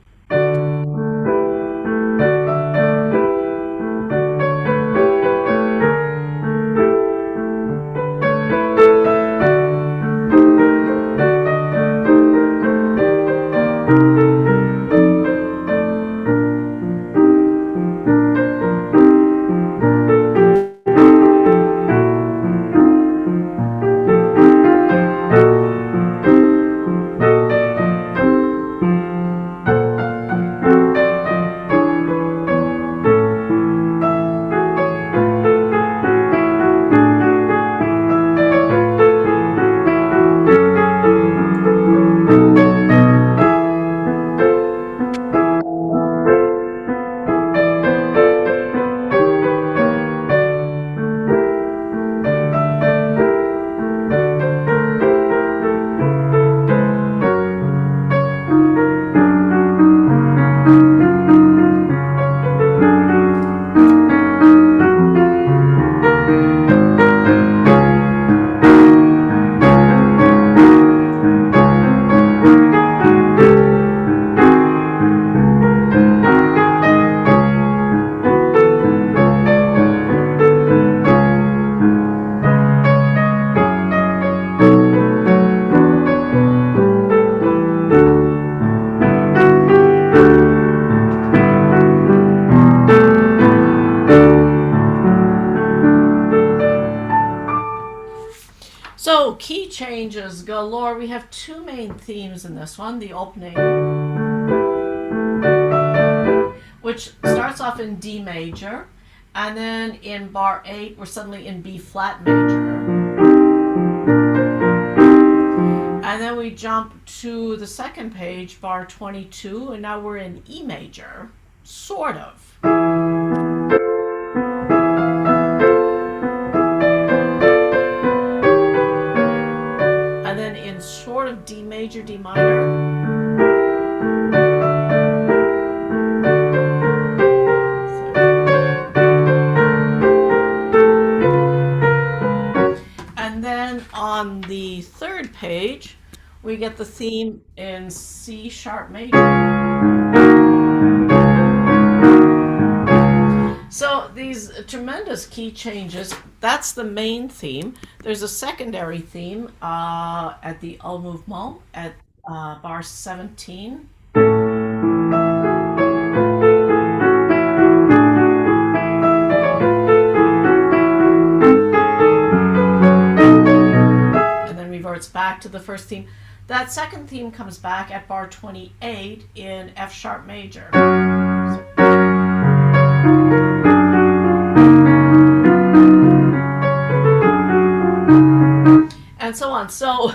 So, key changes galore. We have two main themes in this one. The opening, which starts off in D major, and then in bar 8, we're suddenly in B flat major. And then we jump to the second page, bar 22, and now we're in E major, sort of. And then in sort of D major, D minor. And then on the third page, we get the theme in C sharp major. So these tremendous key changes, that's the main theme. There's a secondary theme at the Au Mouvement at bar 17. And then reverts back to the first theme. That second theme comes back at bar 28 in F sharp major. And so on. So,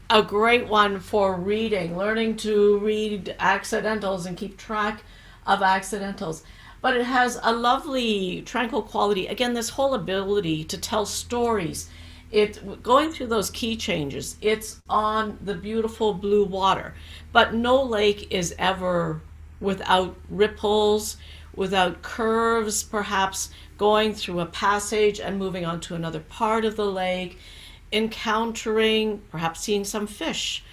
a great one for reading, learning to read accidentals and keep track of accidentals. But it has a lovely, tranquil quality. Again, this whole ability to tell stories. It going through those key changes. It's on the beautiful blue water, but no lake is ever without ripples, without curves, perhaps going through a passage and moving on to another part of the lake, encountering, perhaps seeing some fish,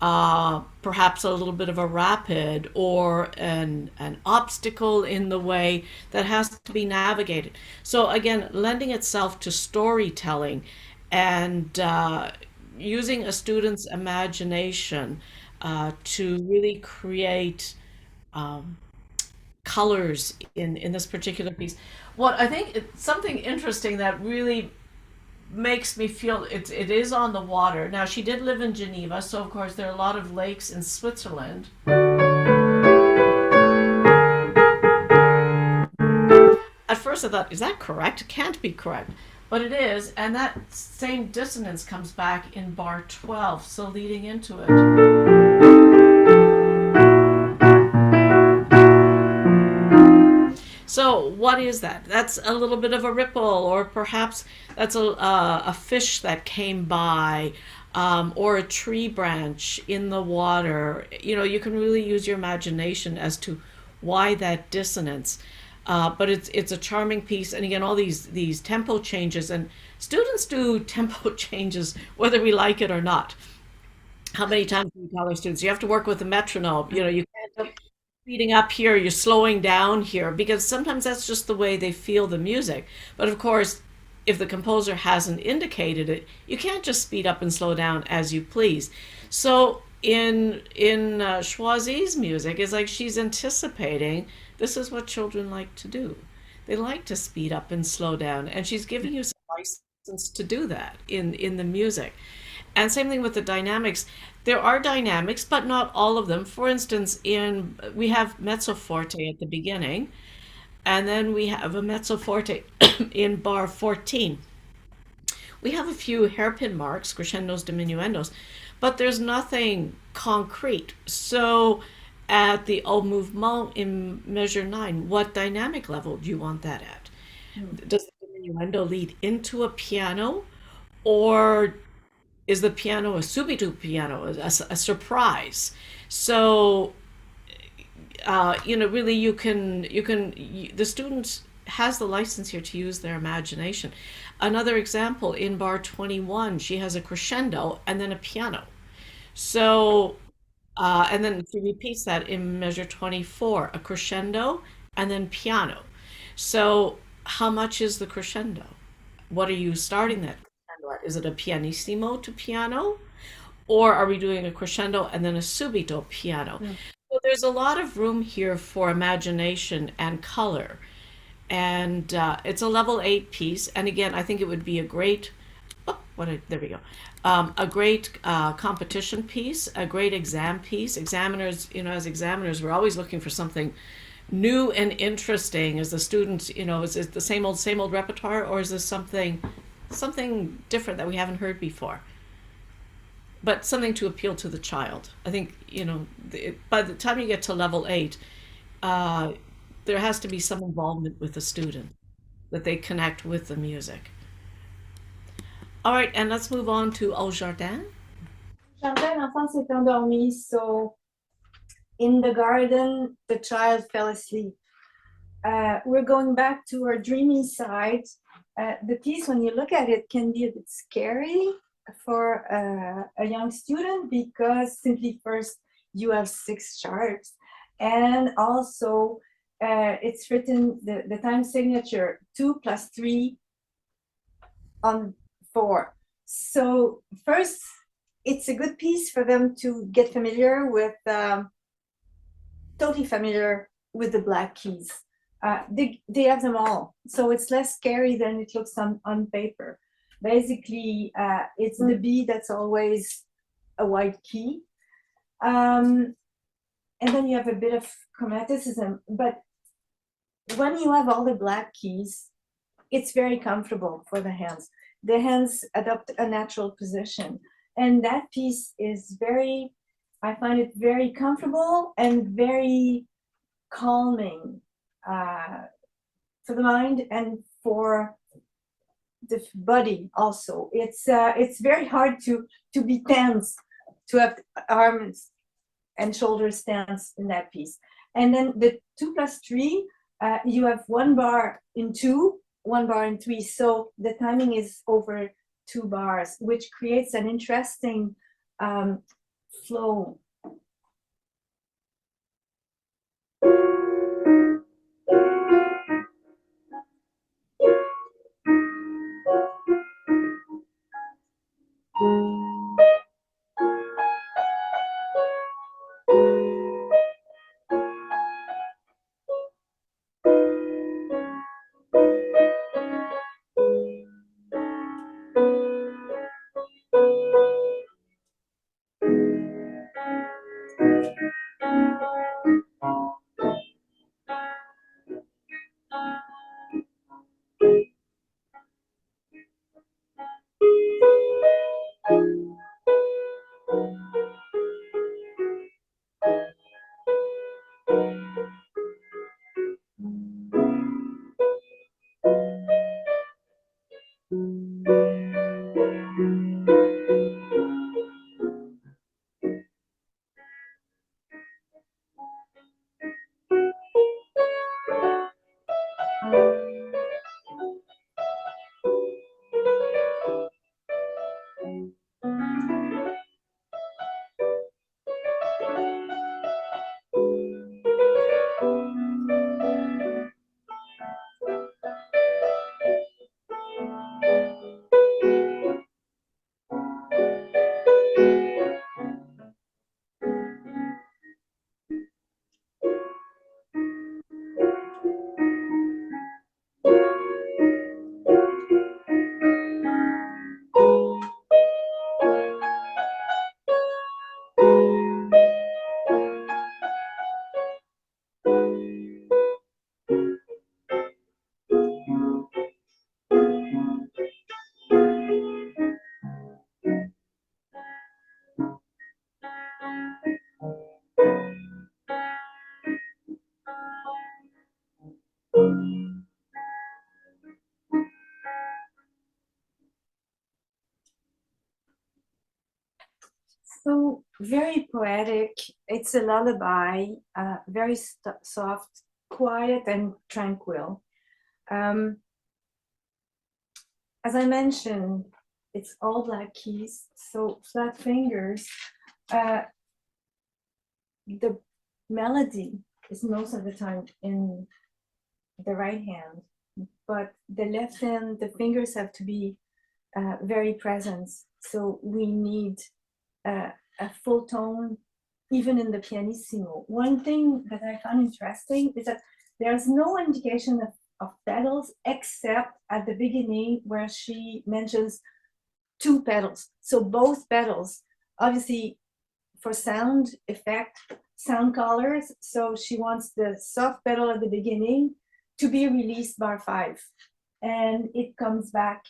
perhaps a little bit of a rapid or an obstacle in the way that has to be navigated. So, again, lending itself to storytelling and using a student's imagination to really create colors in this particular piece. What I think it's something interesting that really makes me feel it is on the water. Now she did live in Geneva, so of course there are a lot of lakes in Switzerland. At first I thought, is that correct? It can't be correct. But it is, and that same dissonance comes back in bar 12, so leading into it. So what is that? That's a little bit of a ripple, or perhaps that's a fish that came by, or a tree branch in the water. You know, you can really use your imagination as to why that dissonance. But it's a charming piece, and again, all these tempo changes, and students do tempo changes whether we like it or not. How many times do we tell our students you have to work with a metronome? You know, you can't speeding up here, you're slowing down here, because sometimes that's just the way they feel the music. But of course, if the composer hasn't indicated it, you can't just speed up and slow down as you please. So in Choisy's music, it's like she's anticipating this is what children like to do. They like to speed up and slow down, and she's giving you some license to do that in the music. And same thing with the dynamics. There are dynamics, but not all of them. For instance, in we have mezzo forte at the beginning, and then we have a mezzo forte in bar 14. We have a few hairpin marks, crescendos, diminuendos, but there's nothing concrete. So at the au mouvement in measure 9, what dynamic level do you want that at? Does the diminuendo lead into a piano, or is the piano a subito piano, a surprise? So, really, the student has the license here to use their imagination. Another example in bar 21, she has a crescendo and then a piano. So, and then she repeats that in measure 24, a crescendo and then piano. So, how much is the crescendo? What are you starting that crescendo at? Is it a pianissimo to piano? Or are we doing a crescendo and then a subito piano? Mm. So there's a lot of room here for imagination and color. And it's a level 8 piece. And again, I think it would be a great there we go. A great competition piece, a great exam piece. Examiners, as examiners, we're always looking for something new and interesting. As the students, is it the same old repertoire, or is this something different that we haven't heard before? But something to appeal to the child. I think, by the time you get to level 8, uh, there has to be some involvement with the student, that they connect with the music. All right, and let's move on to Au Jardin. Jardin, l'enfant s'est endormi, so in the garden, the child fell asleep. We're going back to our dreamy side. The piece, when you look at it, can be a bit scary for a young student because simply first, you have 6 sharps. And also, it's written, the time signature, 2 + 3 on 4. So first, it's a good piece for them to get familiar with, totally familiar with the black keys. They have them all, so it's less scary than it looks on paper. Basically, it's the B that's always a white key. And then you have a bit of chromaticism, but when you have all the black keys, it's very comfortable for the hands. The hands adopt a natural position. And that piece is I find it very comfortable and very calming for the mind and for the body also. It's very hard to be tense, to have arms and shoulders tense in that piece. And then the 2 + 3, you have 1 bar in 2, 1 bar in 3. So the timing is over 2 bars, which creates an interesting flow. So very poetic. It's a lullaby, very soft, quiet, and tranquil. As I mentioned, it's all black keys, so flat fingers. The melody is most of the time in the right hand, but the left hand, the fingers have to be very present. So we need a full tone, even in the pianissimo. One thing that I found interesting is that there's no indication of pedals except at the beginning where she mentions two pedals. So both pedals, obviously for sound effect, sound colors. So she wants the soft pedal at the beginning to be released bar 5. And it comes back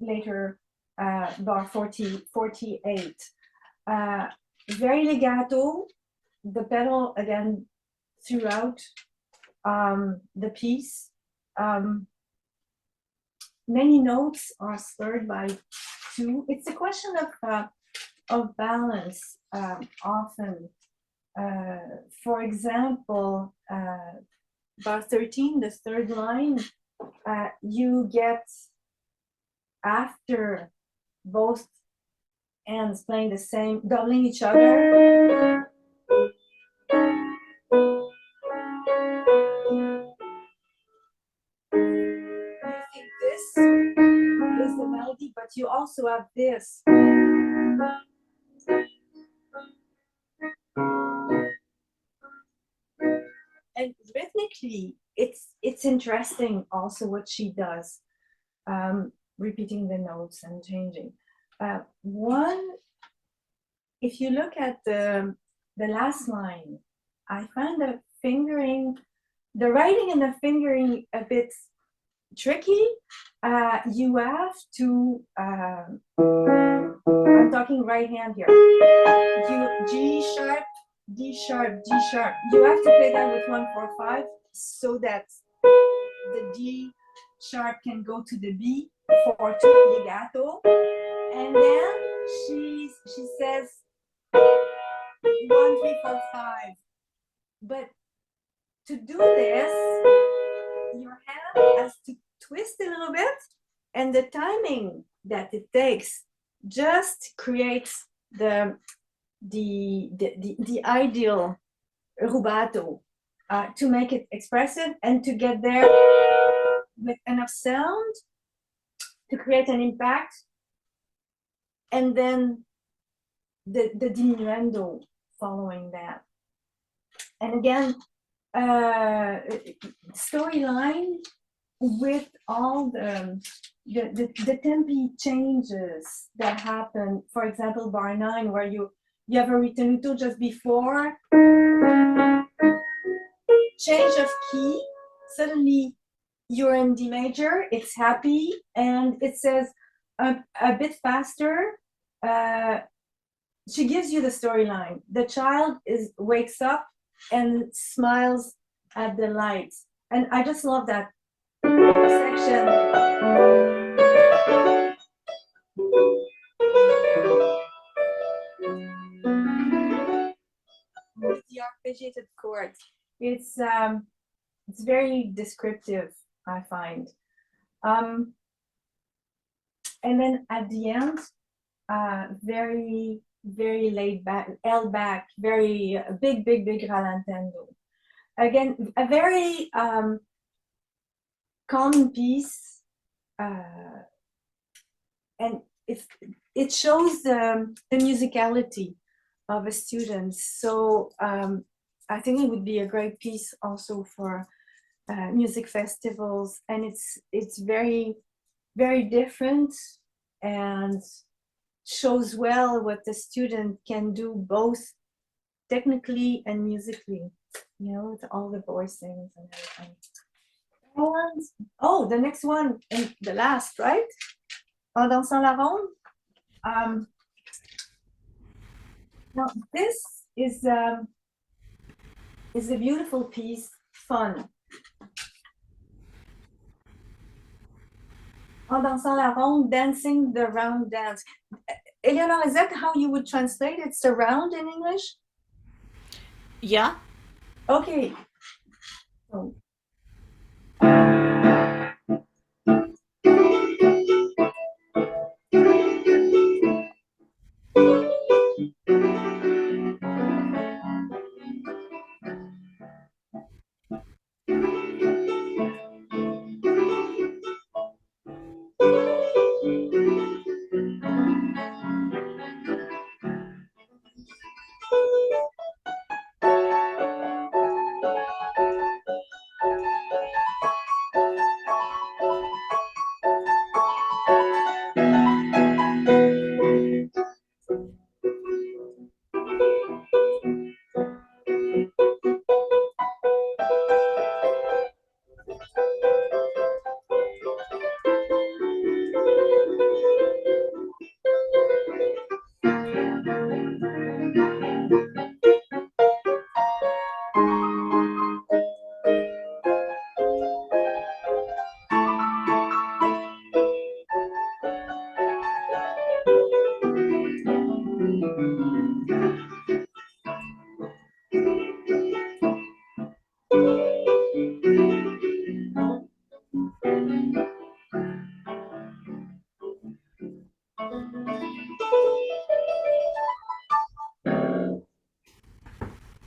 later, bar 48. Very legato, the pedal again throughout the piece. Many notes are slurred by two. It's a question of balance often. For example, bar 13, the third line, you get after both ends playing the same, doubling each other. You think this is the melody, but you also have this. And rhythmically, it's interesting also what she does, repeating the notes and changing. One, if you look at the last line, I find the fingering, the writing and the fingering a bit tricky. You have to, I'm talking right hand here. G sharp, D sharp, G sharp. You have to play that with 1, 4, 5 so that the D sharp can go to the B for 2 legato. And then she says 1, 3, 4, 5. But to do this, your hand has to twist a little bit, and the timing that it takes just creates the ideal rubato to make it expressive and to get there with enough sound to create an impact, and then the diminuendo following that. And again, storyline with all the tempi changes that happen. For example, bar 9, where you have a ritenuto just before, change of key, suddenly you're in D major, it's happy, and it says a bit faster. She gives you the storyline. The child wakes up and smiles at the lights, and I just love that section. With the arpeggiated chords, it's very descriptive, I find. And then at the end, very laid back, held back, very big rallentando. Again, a very calming piece, and it shows the musicality of a student. So I think it would be a great piece also for music festivals, and it's very different and shows well what the student can do both technically and musically, you know, with all the voicings and everything. And oh, the next one and the last, right? En dansant la ronde. Now this is a beautiful piece, fun. En dansant la ronde, dancing the round dance. Eleanor, is that how you would translate it? It's the round in English? Yeah. Okay. So,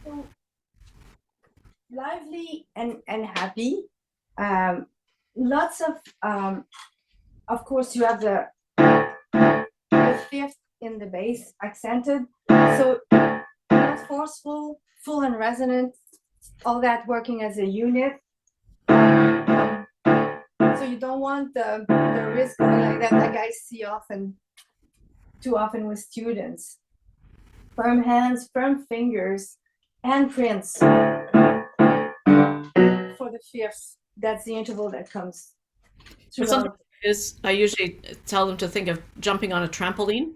So lively and happy. Lots of course, you have the fifth in the bass accented, so not forceful, full and resonant, all that working as a unit. So you don't want the wrist going like that, like I see too often with students. Firm hands, firm fingers, and prints for the fifth. That's the interval that comes And something throughout. is, I usually tell them to think of jumping on a trampoline.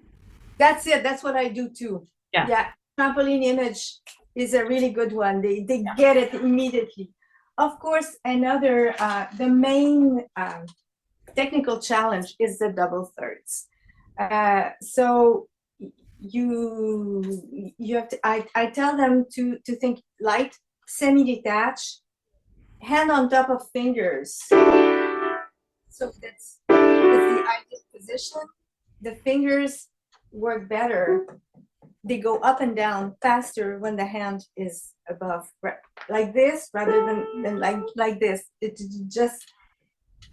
That's it. That's what I do too. Yeah. Yeah. Trampoline image is a really good one. They Yeah. get it immediately. Of course, another the main technical challenge is the double thirds. So you have to. I tell them to think light, semi-detached, hand on top of fingers. So that's the ideal position. The fingers work better. They go up and down faster when the hand is above, like this, rather than like this. It's just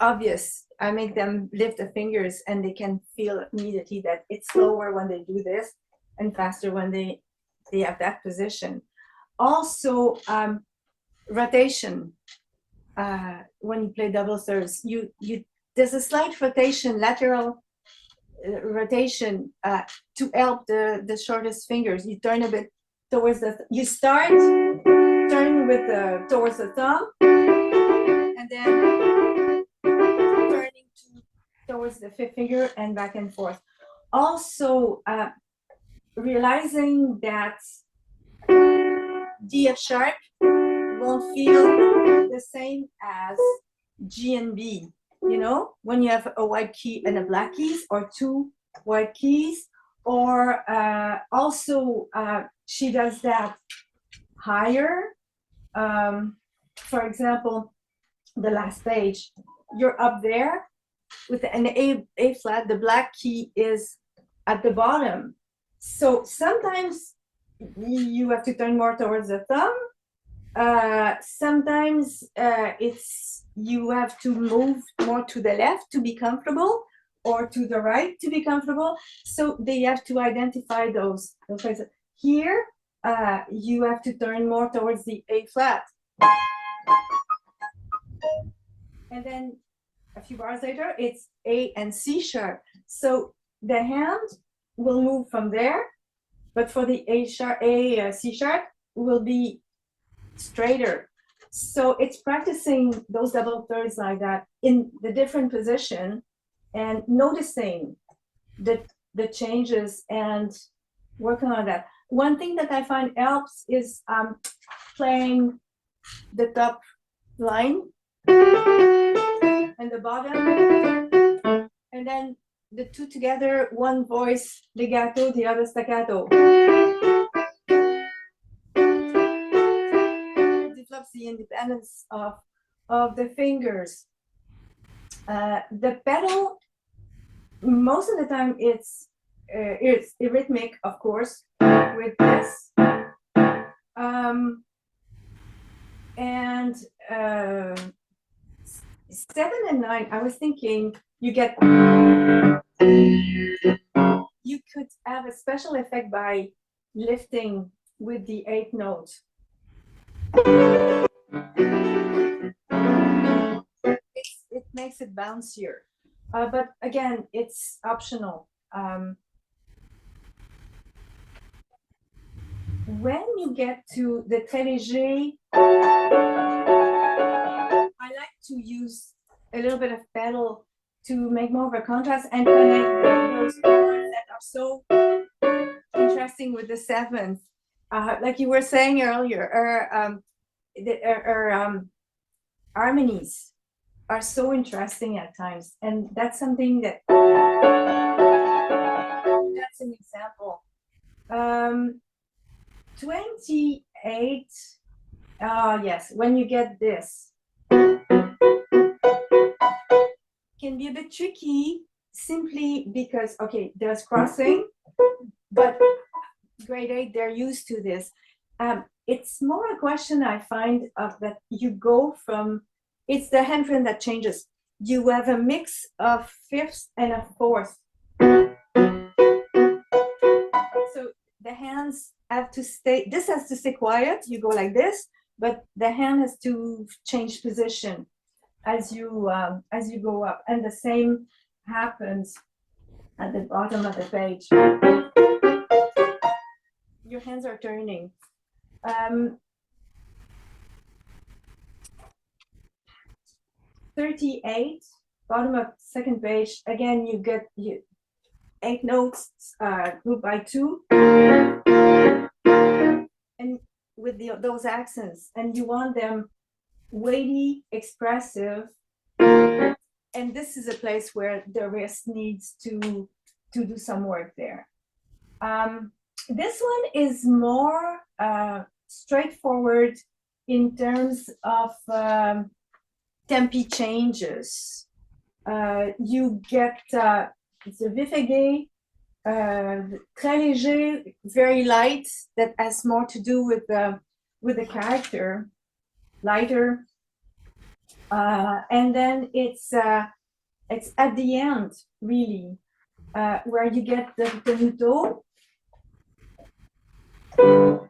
obvious. I make them lift the fingers and they can feel immediately that it's slower when they do this and faster when they have that position. Also, rotation. When you play double thirds, you there's a slight rotation, lateral rotation to help the shortest fingers. You turn a bit towards you start turn with towards the thumb, and then turning towards the fifth finger and back and forth. Also, realizing that D F sharp won't feel the same as G and B. You know, when you have a white key and a black keys, or two white keys, or also she does that higher. For example, the last page, you're up there with an A flat, the black key is at the bottom. So sometimes you have to turn more towards the thumb. Sometimes it's you have to move more to the left to be comfortable, or to the right to be comfortable. So they have to identify those places. Here, you have to turn more towards the A flat. And then a few bars later, it's A and C sharp. So the hand will move from there, but for the C sharp will be straighter. So it's practicing those double thirds like that in the different position and noticing the changes and working on that. One thing that I find helps is playing the top line and the bottom, and then the two together, one voice legato, the other staccato. Develops the independence of the fingers. The pedal, most of the time it's rhythmic, of course, with this. And 7 and 9, I was thinking you could have a special effect by lifting with the 8th note. It makes it bouncier, but again, it's optional. When you get to the très léger, I like to use a little bit of pedal to make more of a contrast and connect those chords that are so interesting with the 7th. Like you were saying earlier, harmonies are so interesting at times, and that's something that's an example. 28, yes, when you get this, can be a bit tricky. simply because, okay, there's crossing, but grade 8, they're used to this. It's more a question I find of that you go from, it's the handprint that changes. You have a mix of fifths and a fourth. So the hands have to stay, this has to stay quiet. You go like this, but the hand has to change position as you go up. And the same happens at the bottom of the page. Your hands are turning. 38, bottom of second page. Again, you get 8 notes grouped by 2, and with those accents, and you want them weighty, expressive, and this is a place where the wrist needs to do some work there. This one is more straightforward in terms of tempi changes. You get the vif aiguë, très léger, very light, that has more to do with the character, lighter, and then it's at the end really where you get the tenuto. And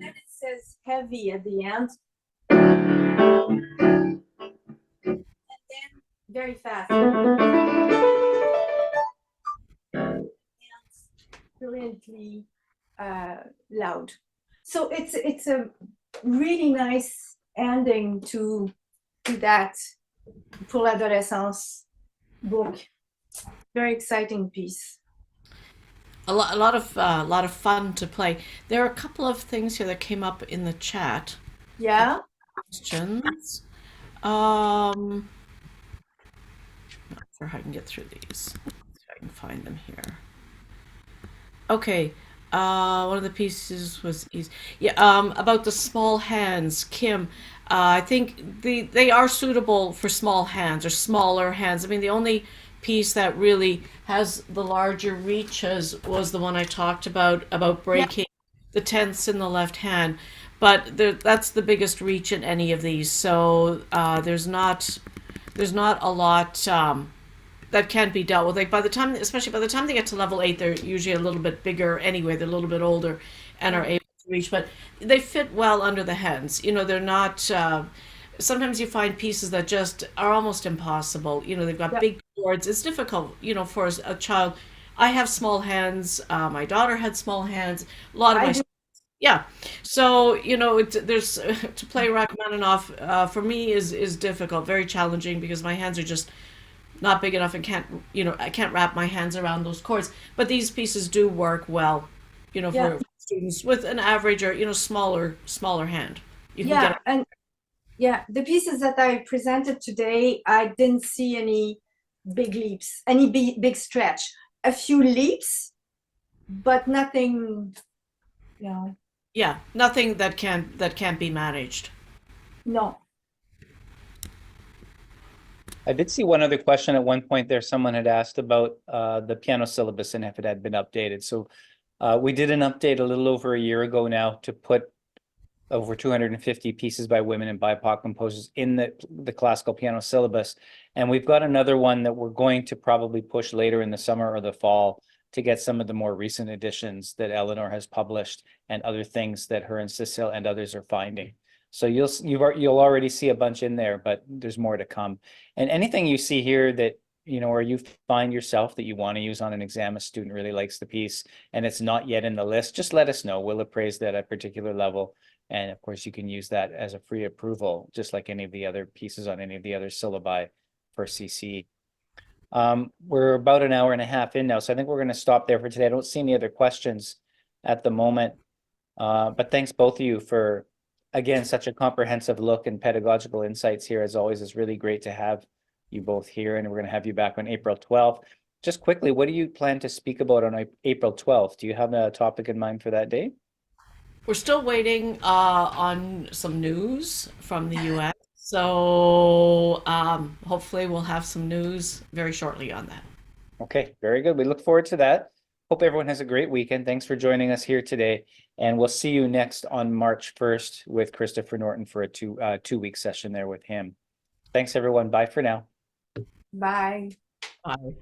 then it says heavy at the end. And then very fast. And brilliantly loud. So it's a really nice ending to that Pour l'adolescence book. Very exciting piece. A lot of fun to play. There are a couple of things here that came up in the chat. Yeah. Questions. Not sure how I can get through these. See if I can find them here. Okay. One of the pieces was easy. Yeah, about the small hands, Kim. I think they are suitable for small hands or smaller hands. I mean, the only piece that really has the larger reaches was the one I talked about breaking the tenths in the left hand. But that's the biggest reach in any of these. So there's not a lot that can't be dealt with. Like by the time, especially by the time they get to level 8, they're usually a little bit bigger anyway. They're a little bit older and are able to reach, but they fit well under the hands. They're not. Sometimes you find pieces that just are almost impossible. They've got big boards. It's difficult. For a child. I have small hands. My daughter had small hands. A lot of my yeah. So, there's to play Rachmaninoff for me is difficult, very challenging because my hands are just not big enough and I can't wrap my hands around those chords. But these pieces do work well, for students with an average or, smaller hand. You can get and the pieces that I presented today, I didn't see any big leaps, any big stretch. A few leaps, but nothing, Yeah, nothing that can't be managed. No. I did see one other question at one point there. Someone had asked about the piano syllabus and if it had been updated. So we did an update a little over a year ago now to put over 250 pieces by women and BIPOC composers in the classical piano syllabus. And we've got another one that we're going to probably push later in the summer or the fall to get some of the more recent editions that Eleanor has published and other things that her and Cecile and others are finding. So you'll already see a bunch in there, but there's more to come. And anything you see here that, or you find yourself that you want to use on an exam, a student really likes the piece and it's not yet in the list, just let us know. We'll appraise that at a particular level. And of course, you can use that as a free approval, just like any of the other pieces on any of the other syllabi for CC. We're about an hour and a half in now, so I think we're going to stop there for today. I don't see any other questions at the moment. But thanks both of you for, again, such a comprehensive look and pedagogical insights here. As always, it's really great to have you both here, and we're going to have you back on April 12th. Just quickly, what do you plan to speak about on April 12th? Do you have a topic in mind for that day? We're still waiting on some news from the US. So hopefully we'll have some news very shortly on that. Okay, very good. We look forward to that. Hope everyone has a great weekend. Thanks for joining us here today. And we'll see you next on March 1st with Christopher Norton for a two-week session there with him. Thanks, everyone. Bye for now. Bye. Bye.